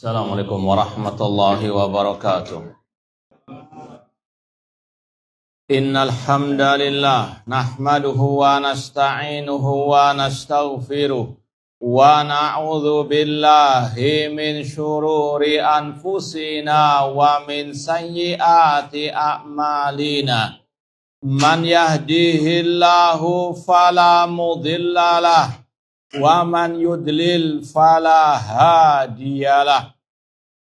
Assalamualaikum warahmatullahi wabarakatuh. Innal hamdalillah nahmaduhu wa nasta'inuhu wa nastaghfiruh wa na'udzu billahi min syururi anfusina wa min sayyiati a'malina. Man yahdihillahu fala mudhillalah wa man yudlil fala hadiyalah.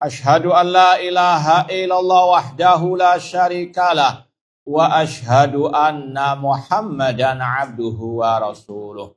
Asyhadu an la ilaha illallah wahdahu la syarikalah wa asyhadu anna Muhammadan abduhu wa rasuluh.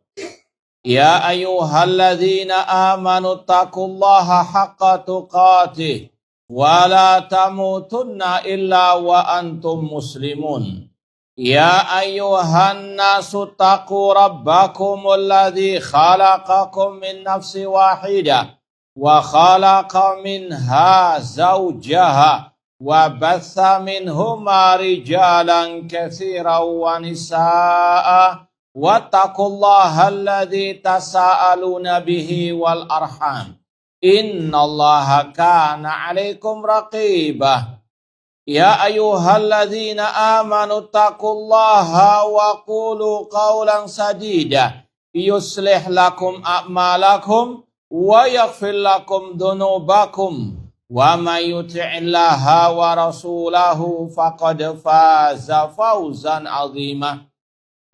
Ya ayyuhalladzina amanu taqullaha haqqa tuqatih wa la tamutunna illa wa antum muslimun. Ya ayyuhan nasu taqu rabbakumul ladzi khalaqakum min nafsin wahidah wa khalaqa minha zawjaha wa batha minhuma rijalan katsiran wa nisaa'a wattaqullaha alladzi tasaaluna bihi wal arham innallaha kana 'alaikum raqibah. Ya ayyuhalladzina amanu taqullaha wa qulu qawlan sadida yuslih lakum a'malakum wa yaghfir lakum dhunubakum wa may yuti'illaha wa rasulahu faqad faza fawzan 'azima.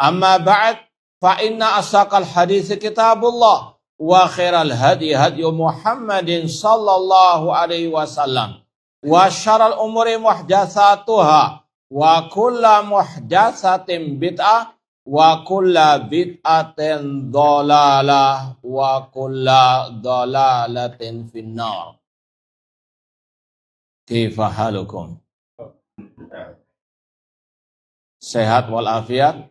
Amma ba'd, fa inna asaqal hadits kitabullah wa khairal hadi Muhammadin sallallahu alaihi wasallam. Wa syarrul umuri muhdatsatuha wa kullu muhdatsatin bid'ah wa kullu bid'atin dhalalah wa kullu dhalalatin finnar. Kaifa halukum? Sehat walafiat?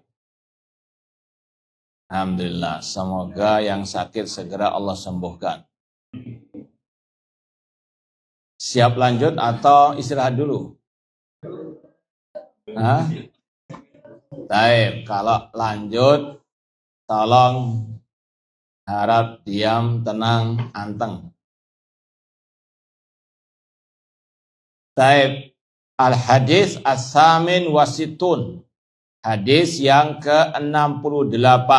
Alhamdulillah, semoga yang sakit segera Allah sembuhkan. Siap lanjut atau istirahat dulu? Hah? Baik, kalau lanjut tolong harap diam, tenang, anteng. Baik, al-hadis as-samin wasitun. Hadis yang ke-68.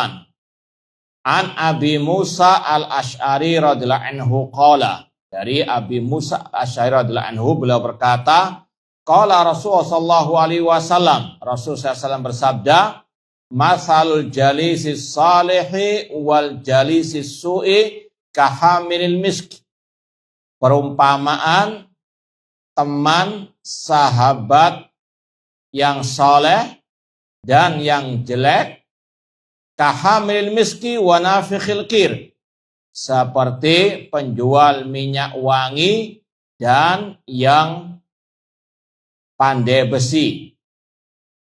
An Abi Musa al-Asy'ari radhiyallahu anhu qala. Dari Abi Musa Asy'ari radhiyallahu anhu, beliau berkata, qala Rasulullah sallallahu alaihi wasallam, Rasul sallallahu bersabda, masalul jalisis salihi wal jalisis su'i kahamilil misk. Perumpamaan teman sahabat yang saleh dan yang jelek, kahamilil miski wa nafikhil qir, seperti penjual minyak wangi dan yang pandai besi.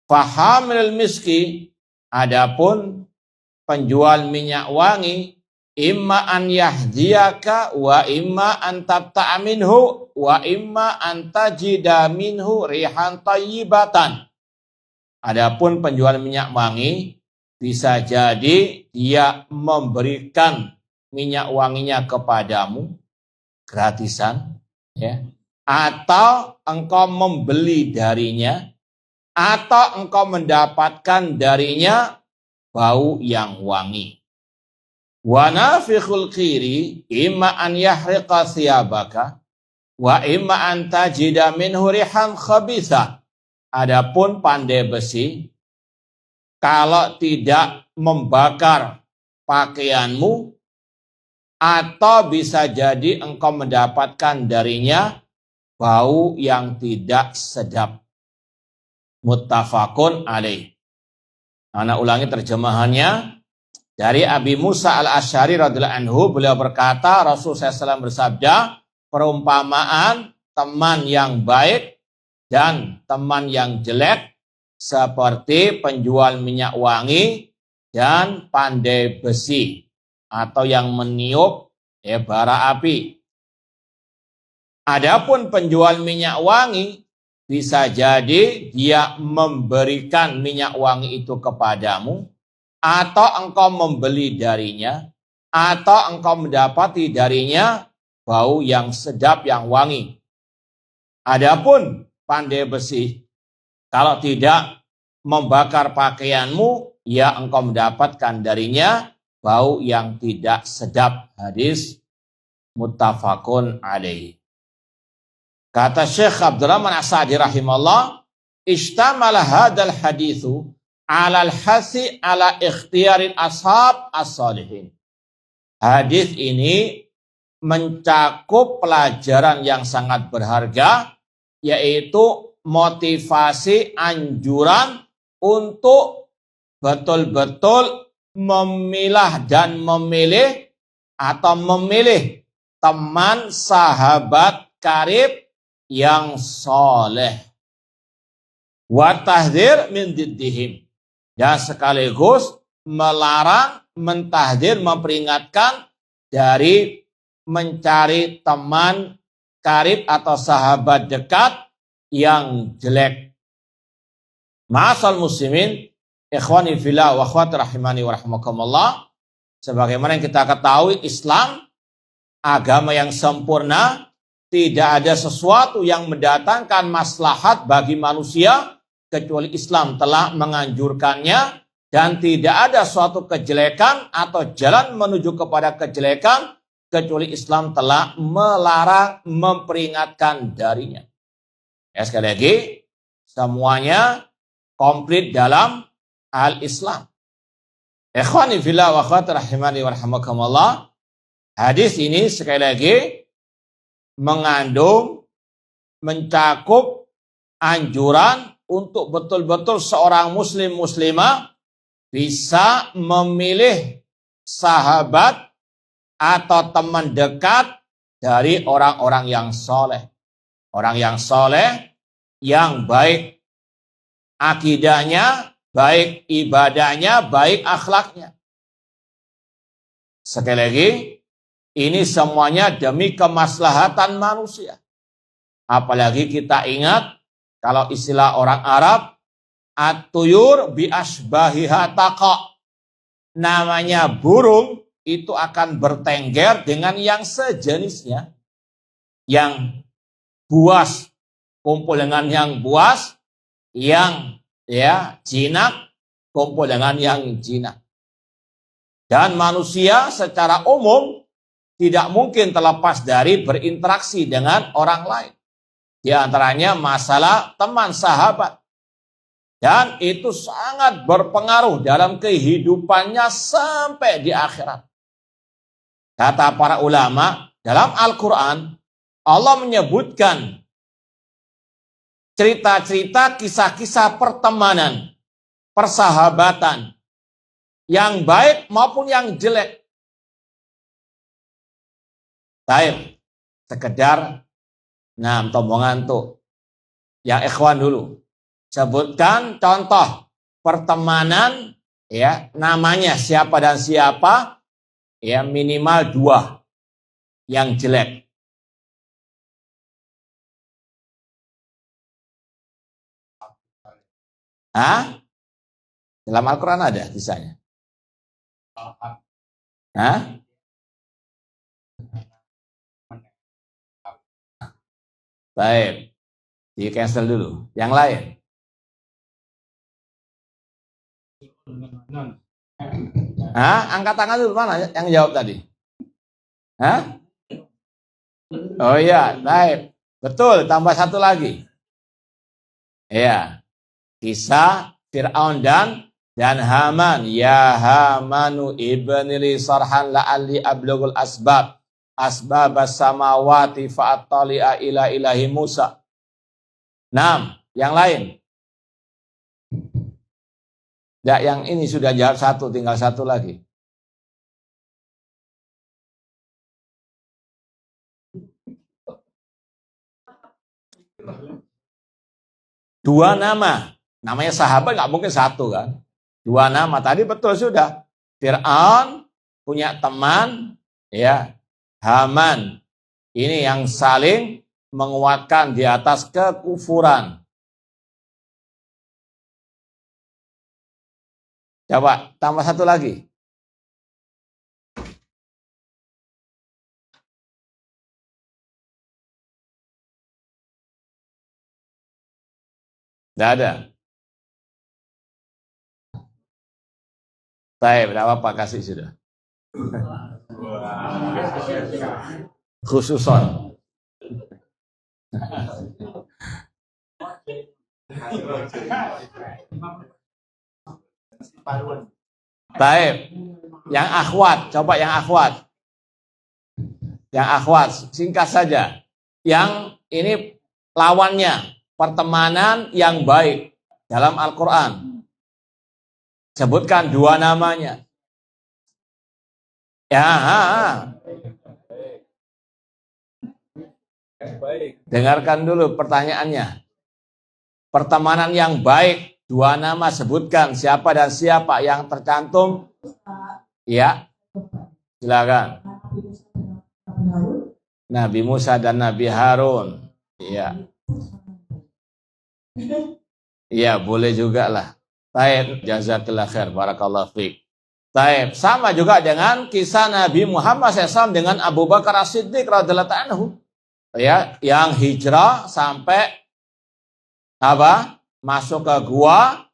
Fahamil miski, adapun penjual minyak wangi, imma an yahdiyaka wa imma an tabta'a minhu wa imma an tajida minhu rihan tayyibatan. Adapun penjual minyak wangi bisa jadi dia memberikan minyak wanginya kepadamu gratisan, ya, atau engkau membeli darinya, atau engkau mendapatkan darinya bau yang wangi. Wa nafikhul qiri imma an yahriqa thiyabaka wa imma an tajida minhu rihan khabitha. Adapun pandai besi, kalau tidak membakar pakaianmu, atau bisa jadi engkau mendapatkan darinya bau yang tidak sedap. Muttafaqun alaih. Ana ulangi terjemahannya. Dari Abi Musa al-Asy'ari radhiyallahu anhu, beliau berkata, Rasul SAW bersabda, perumpamaan teman yang baik dan teman yang jelek seperti penjual minyak wangi dan pandai besi, atau yang meniup bara api. Adapun penjual minyak wangi, bisa jadi dia memberikan minyak wangi itu kepadamu, atau engkau membeli darinya, atau engkau mendapati darinya bau yang sedap, yang wangi. Adapun pandai besi, kalau tidak membakar pakaianmu, ya engkau mendapatkan darinya bau yang tidak sedap. Hadis muttafaqun alaih. Kata Syekh Abdurrahman As-Sa'di rahimahullah, istamala hadal hadithu ala al-hasi ala ikhtiarin ashab as-salihin. Hadis ini mencakup pelajaran yang sangat berharga, yaitu motivasi anjuran untuk betul-betul memilah dan memilih atau memilih teman sahabat karib yang soleh. Wa tahdzir min diddihim. Dan sekaligus melarang, mentahdir, memperingatkan dari mencari teman karib atau sahabat dekat yang jelek. Ma'asal muslimin, ikhwani fillah wa akhwati rahimani wa rahmakumullah. Sebagaimana yang kita ketahui, Islam agama yang sempurna, tidak ada sesuatu yang mendatangkan maslahat bagi manusia kecuali Islam telah menganjurkannya, dan tidak ada suatu kejelekan atau jalan menuju kepada kejelekan kecuali Islam telah melarang, memperingatkan darinya. Ya, sekali lagi, semuanya komplit dalam al-Islam. Ikhwani fillah wa akhwati rahimani wa rahmakumullah. Hadis ini sekali lagi mengandung, mencakup anjuran untuk betul-betul seorang muslim muslimah bisa memilih sahabat atau teman dekat dari orang-orang yang soleh. Orang yang soleh, yang baik akidahnya, baik ibadahnya, baik akhlaknya. Sekali lagi, ini semuanya demi kemaslahatan manusia. Apalagi kita ingat, kalau istilah orang Arab, at-tuyur bi asbahiha taqa. Namanya burung itu akan bertengger dengan yang sejenisnya. Yang buas kumpul dengan yang buas, yang jinak kumpul dengan yang jinak. Dan manusia secara umum tidak mungkin terlepas dari berinteraksi dengan orang lain. Di antaranya masalah teman sahabat. Dan itu sangat berpengaruh dalam kehidupannya sampai di akhirat. Kata para ulama, dalam Al-Quran, Allah menyebutkan cerita-cerita, kisah-kisah pertemanan, persahabatan, yang baik maupun yang jelek. Baik, sekedar tombongan tuh. Yang ikhwan dulu. Sebutkan contoh pertemanan, ya, namanya siapa dan siapa, ya, minimal 2 yang jelek. Hah? Dalam Al-Quran ada kisahnya. Hah? Baik, di cancel dulu. Yang lain? Hah? Angkat tangan dulu, mana yang jawab tadi? Hah? Oh iya, baik. Betul, tambah satu lagi. Iya. Kisah Fir'aun dan Haman. Ya Hamanu ibnili sarhan la'alli ablugul asbab as-samawati fa'attali'a ila ilahi Musa. 6. Yang lain? Ya, yang ini sudah jawab 1, tinggal 1 lagi. Dua nama. Namanya sahabat nggak mungkin 1 kan. 2 nama. Tadi betul sudah. Fir'aun punya teman, ya, Haman. Ini yang saling menguatkan di atas kekufuran. Coba tambah 1 lagi. Tidak ada. Taib, tidak apa-apa, kasih sudah. Khususon. Taib. Yang akhwat, coba yang akhwat. Yang akhwat, singkat saja. Yang ini lawannya, pertemanan yang baik dalam Al-Quran. Sebutkan dua namanya. Ya. Dengarkan dulu pertanyaannya. Pertemanan yang baik, dua nama sebutkan siapa dan siapa yang tercantum. Ya, silakan. Nabi Musa dan Nabi Harun. Iya. Iya, boleh juga lah. Taib, jazakallah khair, barakallahu fiik. Taib, sama juga dengan kisah Nabi Muhammad SAW dengan Abu Bakar As-Siddiq radhiyallahu anhu. Ya, yang hijrah sampai apa? Masuk ke gua,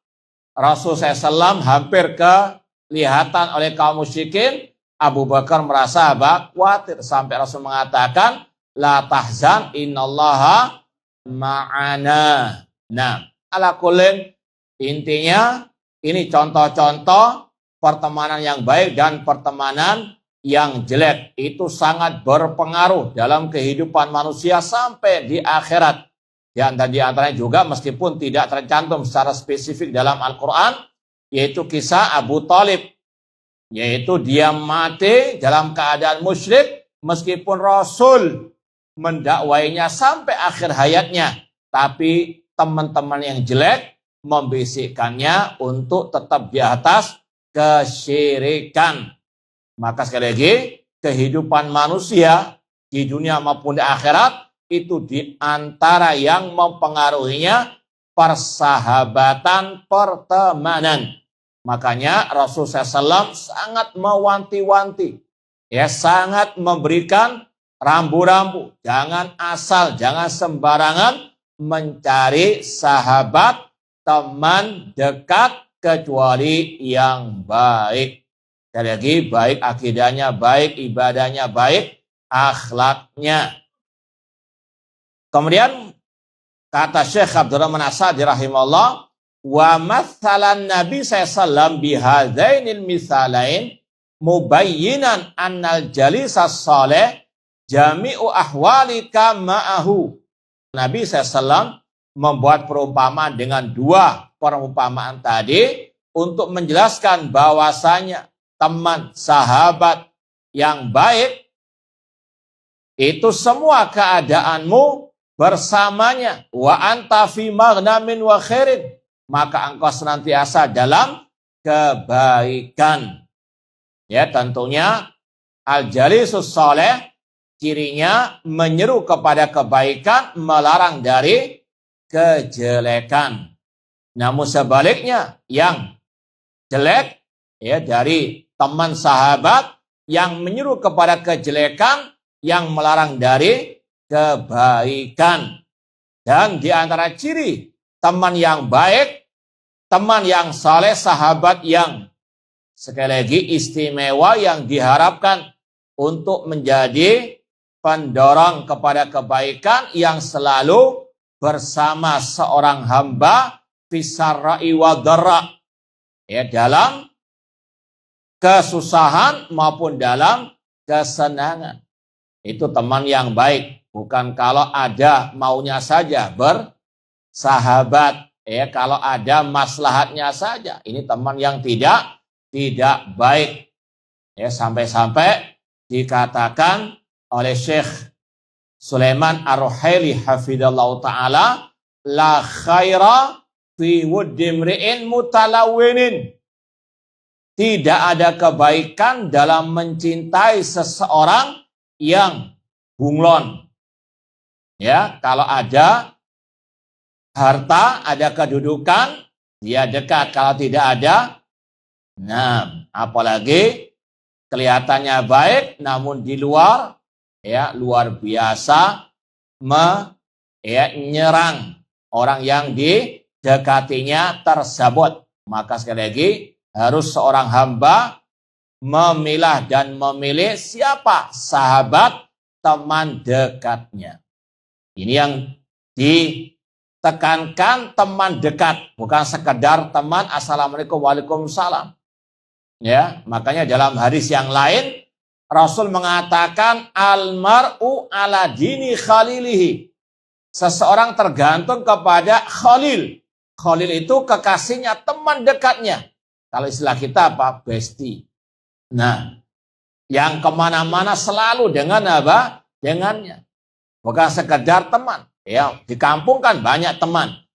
Rasul SAW hampir kelihatan oleh kaum musyrikin. Abu Bakar merasa khawatir sampai Rasul mengatakan la tahzan innallaha ma'ana. Nah, ala kullin intinya ini contoh-contoh pertemanan yang baik dan pertemanan yang jelek itu sangat berpengaruh dalam kehidupan manusia sampai di akhirat. Di antaranya juga meskipun tidak tercantum secara spesifik dalam Al-Quran, yaitu kisah Abu Thalib, yaitu dia mati dalam keadaan musyrik meskipun Rasul mendakwainya sampai akhir hayatnya, tapi teman-teman yang jelek membisikkannya untuk tetap di atas kesyirikan. Maka sekali lagi, kehidupan manusia di dunia maupun di akhirat itu di antara yang mempengaruhinya persahabatan, pertemanan. Makanya Rasulullah SAW sangat mewanti-wanti, ya, sangat memberikan rambu-rambu. Jangan asal, jangan sembarangan mencari sahabat, teman dekat kecuali yang baik. Sekali lagi, baik akidahnya, baik ibadahnya, baik akhlaknya. Kemudian kata Syekh Abdurrahman As-Sa'di rahimahullah, wa mathalan Nabi SAW bihadainil misalain mubayyinan annal jalisas salih jami'u ahwalika ma'ahu. Nabi SAW membuat perumpamaan dengan dua perumpamaan tadi untuk menjelaskan bahwasanya teman, sahabat yang baik itu semua keadaanmu bersamanya, wa anta fi maghnamin wa khairin, maka engkau senantiasa dalam kebaikan. Ya, tentunya al-jalisus saleh cirinya menyeru kepada kebaikan, melarang dari kejelekan. Namun sebaliknya yang jelek, ya, dari teman sahabat yang menyeru kepada kejelekan, yang melarang dari kebaikan. Dan di antara ciri teman yang baik, teman yang saleh, sahabat yang sekali lagi istimewa, yang diharapkan untuk menjadi pendorong kepada kebaikan, yang selalu bersama seorang hamba fisarra'i wa dharra, ya, dalam kesusahan maupun dalam kesenangan. Itu teman yang baik. Bukan kalau ada maunya saja bersahabat, ya, kalau ada maslahatnya saja. Ini teman yang tidak baik. Ya, sampai-sampai dikatakan oleh Syekh Sulaiman Ar-Ruhaili hafidhallahu taala, la khaira fi wuddimri'in mutalawwinin. Tidak ada kebaikan dalam mencintai seseorang yang bunglon. Ya, kalau ada harta, ada kedudukan, dia dekat. Kalau tidak ada, nah, apalagi kelihatannya baik, namun di luar, ya, luar biasa menyerang orang yang dekatinya tersebut. Maka sekali lagi harus seorang hamba memilah dan memilih siapa sahabat teman dekatnya. Ini yang ditekankan, teman dekat, bukan sekedar teman assalamualaikum waalaikumsalam. Ya, makanya dalam hadis yang lain Rasul mengatakan almar'u ala dini khalilihi. Seseorang tergantung kepada khalil. Khalil itu kekasihnya, teman dekatnya. Kalau istilah kita apa? Bestie. Nah, yang kemana-mana selalu dengan apa? Dengannya. Bukan sekedar teman. Ya, di kampung kan banyak teman.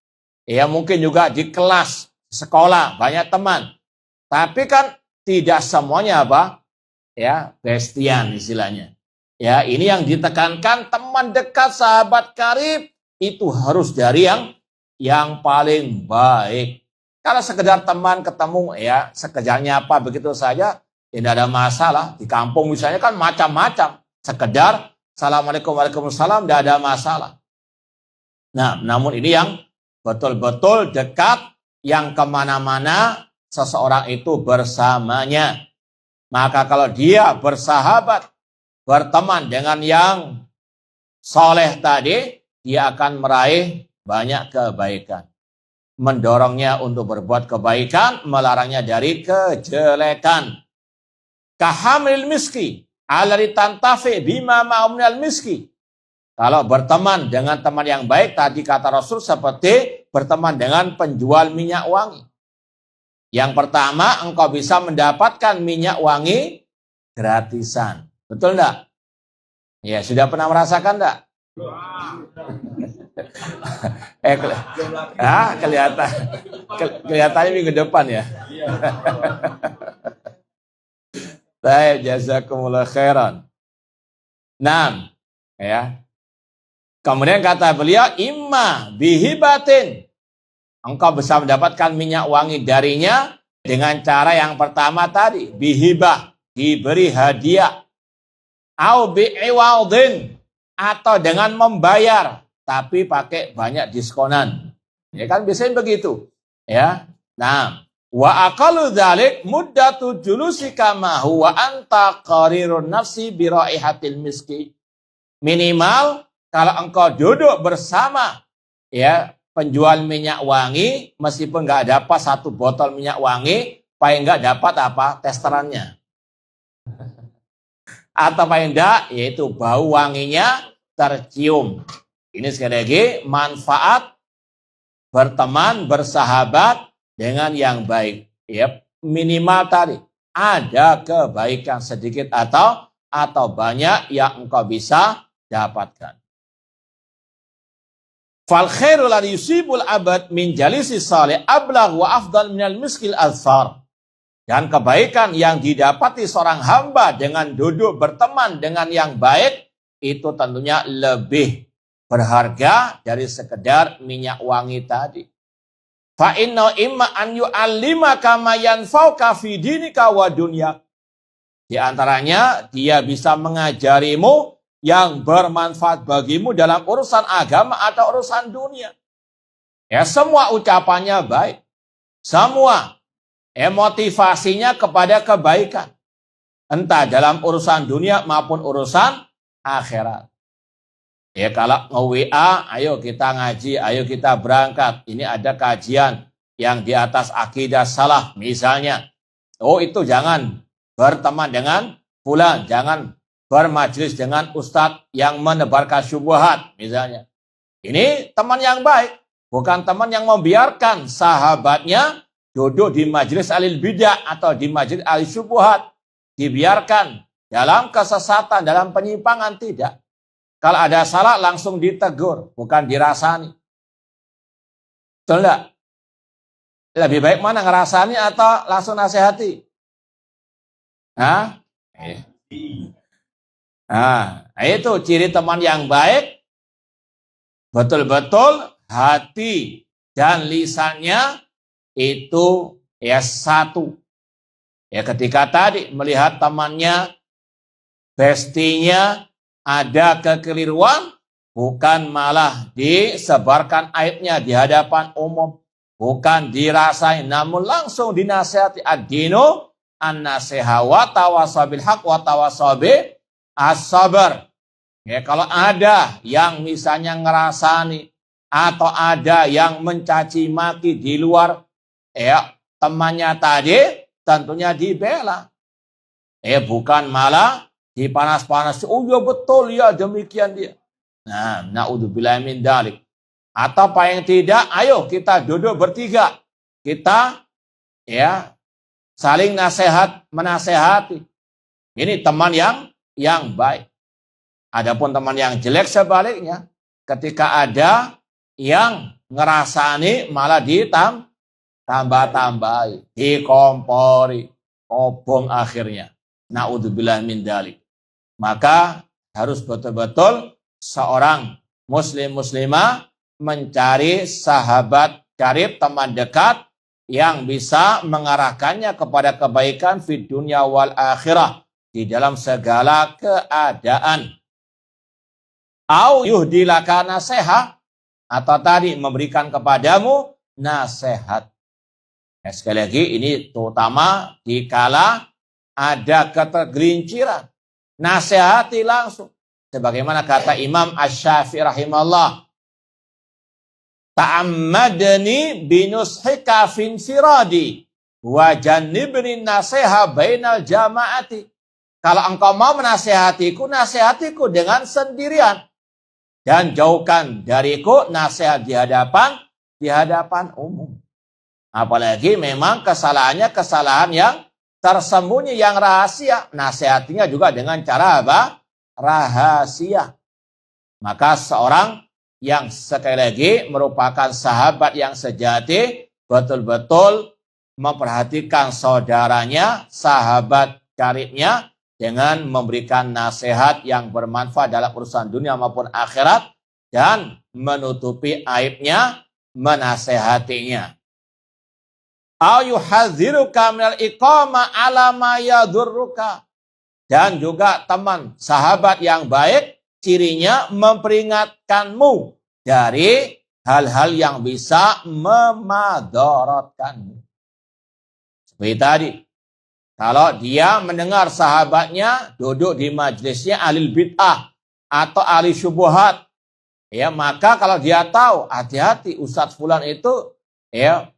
Ya, mungkin juga di kelas, sekolah banyak teman. Tapi kan tidak semuanya apa? Ya, bestian istilahnya. Ya, ini yang ditekankan, teman dekat, sahabat karib itu harus dari yang paling baik. Kalau sekedar teman ketemu ya sekedarnya apa begitu saja, tidak ada masalah. Di kampung misalnya kan macam-macam. Sekedar assalamualaikum waalaikumsalam tidak ada masalah. Nah, namun ini yang betul-betul dekat, yang kemana-mana seseorang itu bersamanya. Maka kalau dia bersahabat, berteman dengan yang soleh tadi, dia akan meraih banyak kebaikan. Mendorongnya untuk berbuat kebaikan, melarangnya dari kejelekan. Kahamil miski, alari tantafi bima ma'umnal miski. Kalau berteman dengan teman yang baik, tadi kata Rasul seperti berteman dengan penjual minyak wangi. Yang pertama, engkau bisa mendapatkan minyak wangi gratisan. Betul enggak? Ya, sudah pernah merasakan enggak? Kelihatannya minggu depan ya. Baik, jazakumullah khairan. 6, ya. Kemudian kata beliau, imma bihibatin. Engkau bisa mendapatkan minyak wangi darinya dengan cara yang pertama tadi, bihibah, diberi hadiah. Au bi'iwadin, atau dengan membayar tapi pakai banyak diskonan. Ya kan biasanya begitu. Ya. Nah, wa aqallu dzalik muddatu julusika ma huwa anta qarirun nafsi bi raihatil miski. Minimal kalau engkau duduk bersama ya penjual minyak wangi, meskipun nggak dapat satu botol minyak wangi, paling nggak dapat apa? Testerannya. Atau paling enggak yaitu bau wanginya tercium. Ini sekali lagi manfaat berteman, bersahabat dengan yang baik. Ya, minimal tadi ada kebaikan sedikit atau banyak yang engkau bisa dapatkan. Fal khairul ladzi yusibul abad min jalisi salih ablagh wa afdal minal miskil azfar. Dan kebaikan yang didapati seorang hamba dengan duduk berteman dengan yang baik itu tentunya lebih berharga dari sekedar minyak wangi tadi. Fa inna imma an yu'allimaka ma yanfa'uka fi dinika wa dunyak. Di antaranya dia bisa mengajarimu yang bermanfaat bagimu dalam urusan agama atau urusan dunia. Ya, semua ucapannya baik. Semua motivasinya kepada kebaikan. Entah dalam urusan dunia maupun urusan akhirat. Ya, kalau nge-WA, ayo kita ngaji, ayo kita berangkat. Ini ada kajian yang di atas akidah salaf misalnya. Oh, itu jangan berteman dengan fulan, jangan bermajlis dengan ustadz yang menebarkan syubhat misalnya. Ini teman yang baik, bukan teman yang membiarkan sahabatnya duduk di majelis alil bidah atau di majelis alil syubhat, dibiarkan dalam kesesatan, dalam penyimpangan, tidak. Kalau ada salah langsung ditegur, bukan dirasani. Betul enggak? Lebih baik mana ngerasani atau langsung nasihati? Hah? Nah, itu ciri teman yang baik. Betul-betul hati dan lisannya itu ya satu. Ya, ketika tadi melihat temannya, bestinya ada kekeliruan, bukan malah disebarkan aibnya di hadapan umum. bukan dirasain, namun langsung dinasihati. Ad-dinu an-nasiha wa tawasabil haq wa tawasabi as-sabar. Ya, kalau ada yang misalnya ngerasani atau ada yang mencaci maki di luar temannya tadi, tentunya dibela. Bukan malah dipanas-panas. Oh ya betul ya, demikian dia. Nah, naudzubillah min dzalik. Atau paling tidak, ayo kita duduk bertiga. Kita saling menasehati. Ini teman yang baik. Adapun teman yang jelek sebaliknya, ketika ada yang ngerasani malah ditambah-tambahi, dikompori, obong akhirnya. Naudzubillah min dzalik. Maka harus betul-betul seorang muslimah mencari sahabat karib, teman dekat yang bisa mengarahkannya kepada kebaikan fid dunya wal akhirah, di dalam segala keadaan. Au yuhdilaka nasihat, atau tadi memberikan kepadamu nasihat. Sekali lagi ini terutama dikala ada ketergelinciran, nasihati langsung. Sebagaimana kata Imam Asy-Syafi'i rahimahullah, ta'ammadni binushika fin firadi wa jannibni nasiha bainal jama'ati. Kalau engkau mau menasihatiku, nasihatiku dengan sendirian. Dan jauhkan dariku nasihat di hadapan umum. Apalagi memang kesalahannya kesalahan yang tersembunyi, yang rahasia. Nasihatinya juga dengan cara apa? Rahasia. Maka seorang yang sekali lagi merupakan sahabat yang sejati, betul-betul memperhatikan saudaranya, sahabat karibnya, dengan memberikan nasihat yang bermanfaat dalam urusan dunia maupun akhirat, dan menutupi aibnya, menasehatinya. Au yuhadziruka minal iqama ala ma yadurruka. Dan juga teman sahabat yang baik, cirinya memperingatkanmu dari hal-hal yang bisa memadaratkanmu. Seperti tadi, kalau dia mendengar sahabatnya duduk di majelisnya ahli bid'ah atau ahli syubhat, maka kalau dia tahu, hati-hati Ustadz Fulan itu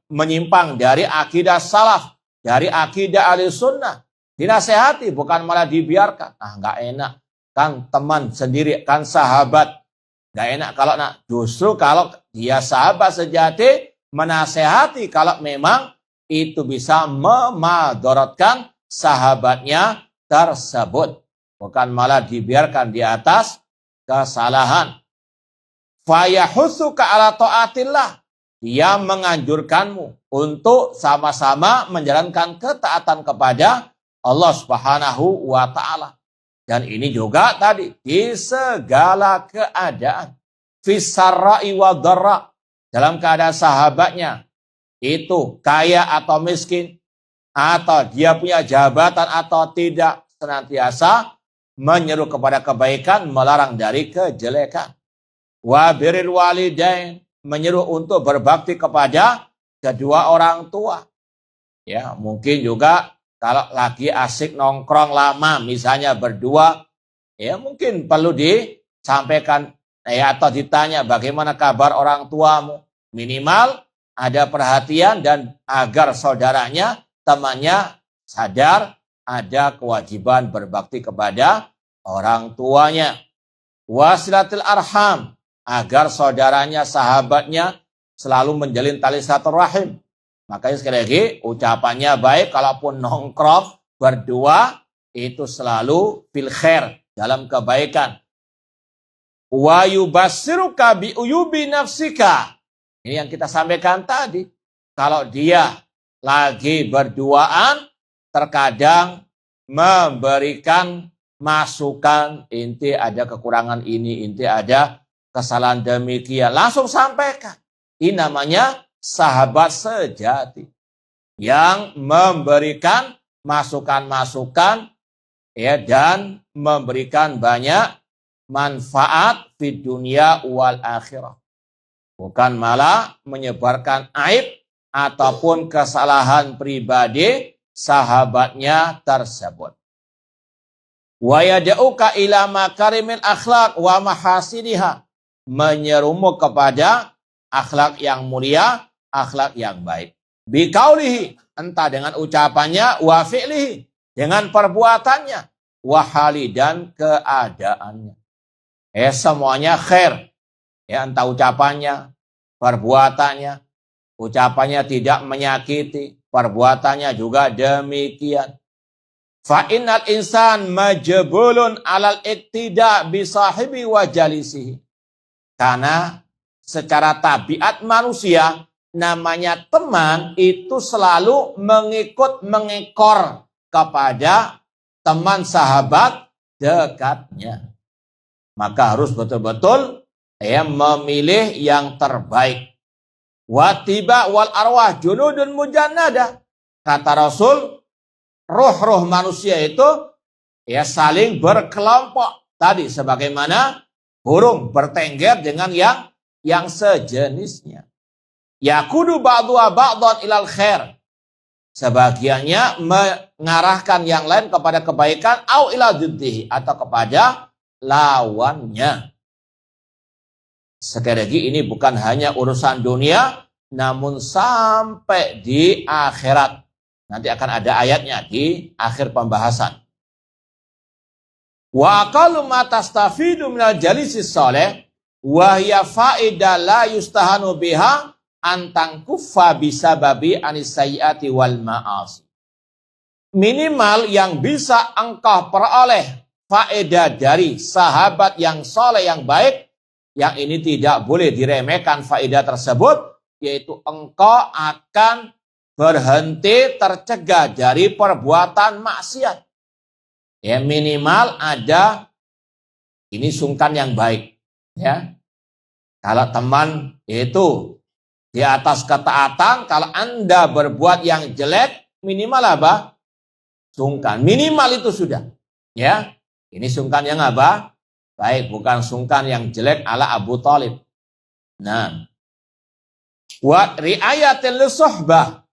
menyimpang dari akidah salaf, dari akidah ahli sunnah, dinasehati, bukan malah dibiarkan. Nggak enak, kan teman sendiri, kan sahabat, nggak enak kalau justru kalau dia sahabat sejati, menasehati kalau memang itu bisa memadaratkan sahabatnya tersebut, bukan malah dibiarkan di atas kesalahan. Fayahutsuka ala taatillah, dia menganjurkanmu untuk sama-sama menjalankan ketaatan kepada Allah Subhanahu wa taala. Dan ini juga tadi di segala keadaan, fisarra'i wa dharra, dalam keadaan sahabatnya itu kaya atau miskin, atau dia punya jabatan atau tidak, senantiasa menyeru kepada kebaikan, melarang dari kejelekan. Wa birril walidain, menyeru untuk berbakti kepada kedua orang tua. Mungkin juga kalau lagi asik nongkrong lama, misalnya berdua, mungkin perlu disampaikan atau ditanya bagaimana kabar orang tuamu. Minimal ada perhatian, dan agar saudaranya, temannya sadar ada kewajiban berbakti kepada orang tuanya. Wasilatul arham, agar saudaranya, sahabatnya selalu menjalin tali silaturahim. Makanya sekali lagi ucapannya baik, kalaupun nongkrong berdua itu selalu fil khair, dalam kebaikan. Wa yubassiruka bi uyubi nafsika. Ini yang kita sampaikan tadi. Kalau dia lagi berduaan, terkadang memberikan masukan, inti ada kekurangan ini, inti ada kesalahan demikian, langsung sampaikan. Ini namanya sahabat sejati yang memberikan masukan-masukan dan memberikan banyak manfaat di dunia wal akhirah. Bukan malah menyebarkan aib ataupun kesalahan pribadi sahabatnya tersebut. Wa yad'uka ila makarimil akhlaq wa mahasiniha, menyerumu kepada akhlak yang mulia, akhlak yang baik. Biqaulihi, entah dengan ucapannya, wa fi'lihi, dengan perbuatannya, wa hali, dan keadaannya. Semuanya khair. Ya, entah ucapannya, perbuatannya. Ucapannya tidak menyakiti, perbuatannya juga demikian. Fa innal insan majbulun alal iktida bi sahibi wa jalisihi. Karena secara tabiat manusia, namanya teman itu selalu mengekor kepada teman sahabat dekatnya. Maka harus betul-betul memilih yang terbaik. Watiba wal arwah junudun mujannada. Kata Rasul, roh-roh manusia itu saling berkelompok. Tadi sebagaimana burung bertengger dengan yang sejenisnya. Yakudu ba'duha ba'dan ilal khair. Sebagiannya mengarahkan yang lain kepada kebaikan, au ila diddihi, atau kepada lawannya. Sekali lagi, ini bukan hanya urusan dunia, namun sampai di akhirat. Nanti akan ada ayatnya di akhir pembahasan. Wa aqallu ma tastafidu minal jalisis salih wa hiya fa'idah la yustahanu biha antang kuffa bisababi anis sayyiati wal ma'asi. Minimal yang bisa engkau peroleh faedah dari sahabat yang soleh, yang baik, yang ini tidak boleh diremehkan faedah tersebut, yaitu engkau akan berhenti tercegah dari perbuatan maksiat. Ya, minimal ada ini sungkan yang baik. Ya, kalau teman itu di atas ketaatan, kalau Anda berbuat yang jelek, minimal apa? Sungkan. Minimal itu sudah. Ya, ini sungkan yang apa? Baik, bukan sungkan yang jelek ala Abu Thalib. Nah, wa riayatil suhbah.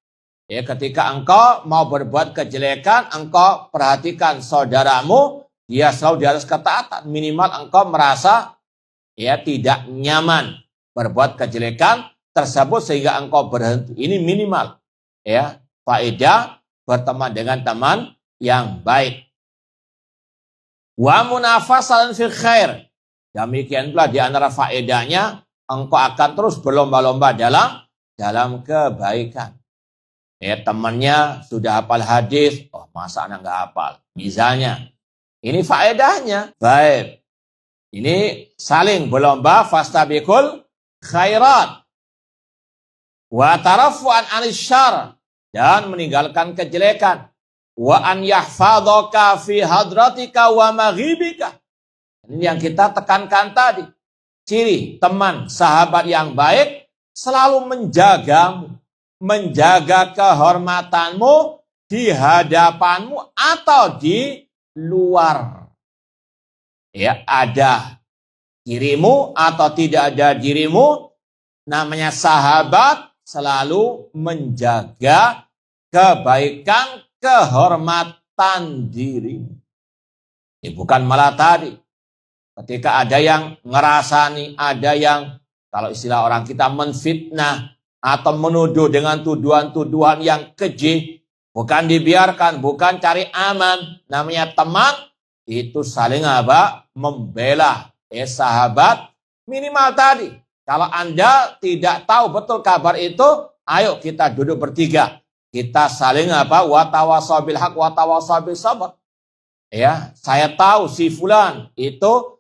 Ya, ketika engkau mau berbuat kejelekan, engkau perhatikan saudaramu, dia selalu di atas ketaatan. Minimal engkau merasa tidak nyaman berbuat kejelekan tersebut sehingga engkau berhenti. Ini minimal. Ya, faedah berteman dengan teman yang baik. Wa munafasalan fil khair. Demikian pula di antara faedahnya, engkau akan terus berlomba-lomba dalam kebaikan. Ya, temannya sudah hafal hadis, masa anak nggak hafal? Misalnya, ini faedahnya. Baik, ini saling berlomba, fastabiqul khairat, wa tarafu'an anis syarr, dan meninggalkan kejelekan, wa an yahfadhaka fi hadratika wa maghibika. Ini yang kita tekankan tadi. Ciri teman sahabat yang baik selalu menjagamu, menjaga kehormatanmu di hadapanmu atau di luar. Ya, ada dirimu atau tidak ada dirimu, namanya sahabat selalu menjaga kebaikan, kehormatan dirimu. Ini bukan malah tadi. Ketika ada yang ngerasani, ada yang, kalau istilah orang kita, menfitnah, atau menuduh dengan tuduhan-tuduhan yang keji, bukan dibiarkan, bukan cari aman. Namanya teman, itu saling apa? Membela. Sahabat, minimal tadi. Kalau Anda tidak tahu betul kabar itu, ayo kita duduk bertiga. Kita saling apa? Watawasau bil haq, watawasau bis sabr. Ya, saya tahu si fulan itu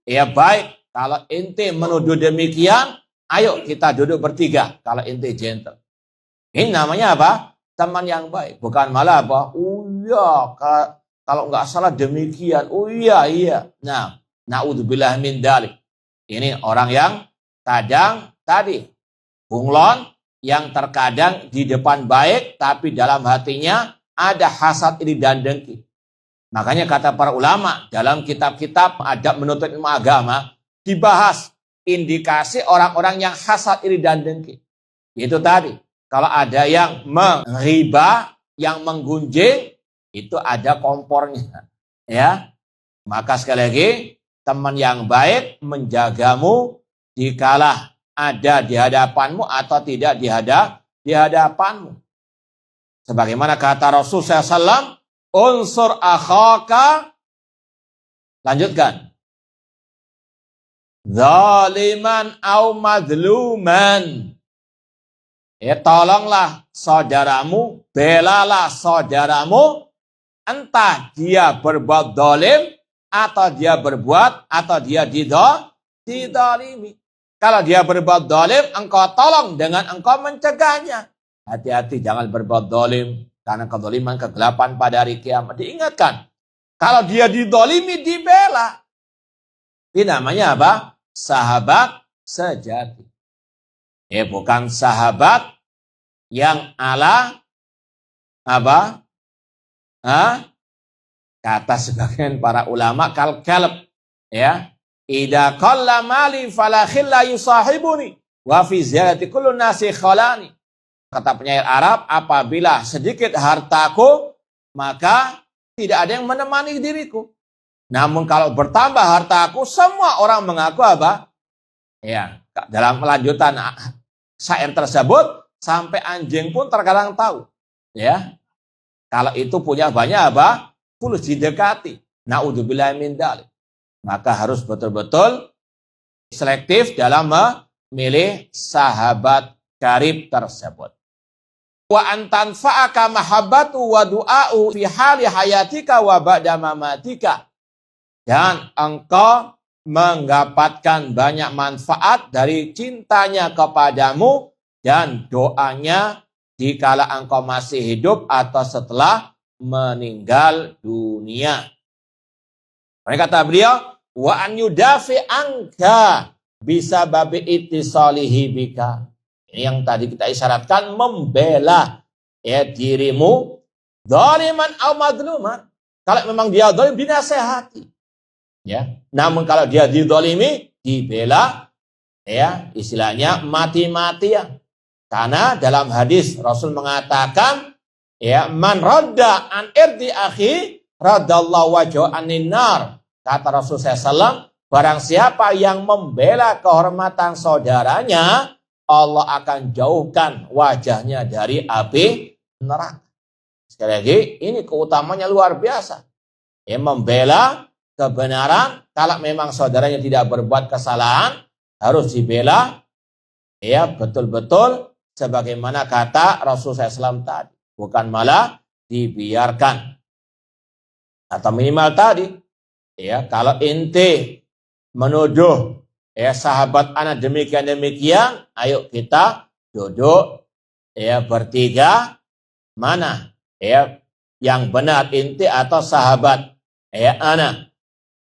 baik. Kalau ente menuduh demikian, ayo kita duduk bertiga kalau ente gentle. Ini namanya apa? Teman yang baik. Bukan malah apa? Oh iya, kalau nggak salah demikian. Oh iya. Nah, naudzubillah min dzalik. Ini orang yang kadang tadi bunglon, yang terkadang di depan baik, tapi dalam hatinya ada hasad, iri dan dengki. Makanya kata para ulama dalam kitab-kitab adab menuntut ilmu agama, dibahas indikasi orang-orang yang hasad, iri dan dengki. Itu tadi, Kalau ada yang mengriba, yang menggunjing, itu ada kompornya. Ya, maka sekali lagi, teman yang baik menjagamu dikala ada di hadapanmu atau tidak di hadapanmu. Sebagaimana kata Rasul SAW, unsur akhaka, lanjutkan, zaliman au madluman. Ya, tolonglah saudaramu, belalah saudaramu, entah dia berbuat zalim atau dia didolimi. Kalau dia berbuat zalim, engkau tolong dengan engkau mencegahnya. Hati-hati jangan berbuat zalim, karena kezaliman kegelapan pada hari kiamat. Diingatkan, kalau dia didolimi, dibela. Ini namanya apa? Sahabat sejati. Bukan sahabat yang ala apa? Kata sebagian para ulama kal-kalb, ya. Idza qalla mali fala khilla yusahibuni wa fi ziyadati kullu nasi khalani. Kata penyair Arab, apabila sedikit hartaku, maka tidak ada yang menemani diriku. Namun kalau bertambah hartaku, semua orang mengaku apa? Ya, dalam kelanjutan syair tersebut, sampai anjing pun terkadang tahu. Ya, kalau itu punya banyak apa? Fulus didekati. Na'udzubillah min dzalik. Maka harus betul-betul selektif dalam memilih sahabat karib tersebut. Wa antan fa'aka mahabbatu wa du'a'u fi hali hayatika wa ba'da mamatika. Dan engkau mendapatkan banyak manfaat dari cintanya kepadamu dan doanya dikala engkau masih hidup atau setelah meninggal dunia. Mereka kata beliau, wa an yudafi angka bisa babi ittisalihi bika. Ini yang tadi kita isyaratkan, membela ya dirimu dzaliman au madluman. Kalau memang dia zalim, dinasehati. Ya. Namun kalau dia dizalimi, dibela, ya istilahnya mati-matian. Karena dalam hadis Rasul mengatakan, ya man radda an irdi akhi radallahu wajhu anin nar. Kata Rasul SAW, barang siapa yang membela kehormatan saudaranya, Allah akan jauhkan wajahnya dari api neraka. Sekali lagi, ini keutamanya luar biasa. Ya, membela kebenaran, kalau memang saudaranya tidak berbuat kesalahan, harus dibela, ya betul-betul sebagaimana kata Rasul SAW tadi. Bukan malah dibiarkan. Atau minimal tadi, ya kalau inti menuduh ya sahabat anak demikian, ayo kita duduk ya bertiga, mana ya yang benar, inti atau sahabat ya anak.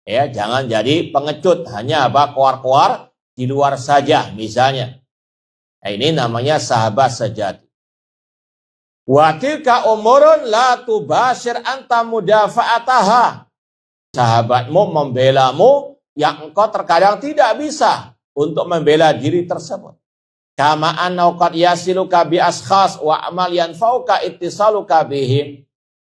Ya, jangan jadi pengecut, hanya apa keluar-keluar di luar saja misalnya. Nah, ini namanya sahabat sejati. Wa tilka umurun la tubashir anta mudafa'ataha. Sahabatmu membelamu yang engkau terkadang tidak bisa untuk membela diri tersebut. Kama annau qad yasiluka bi askhas wa amal yanfa'uka ittisaluka bihim.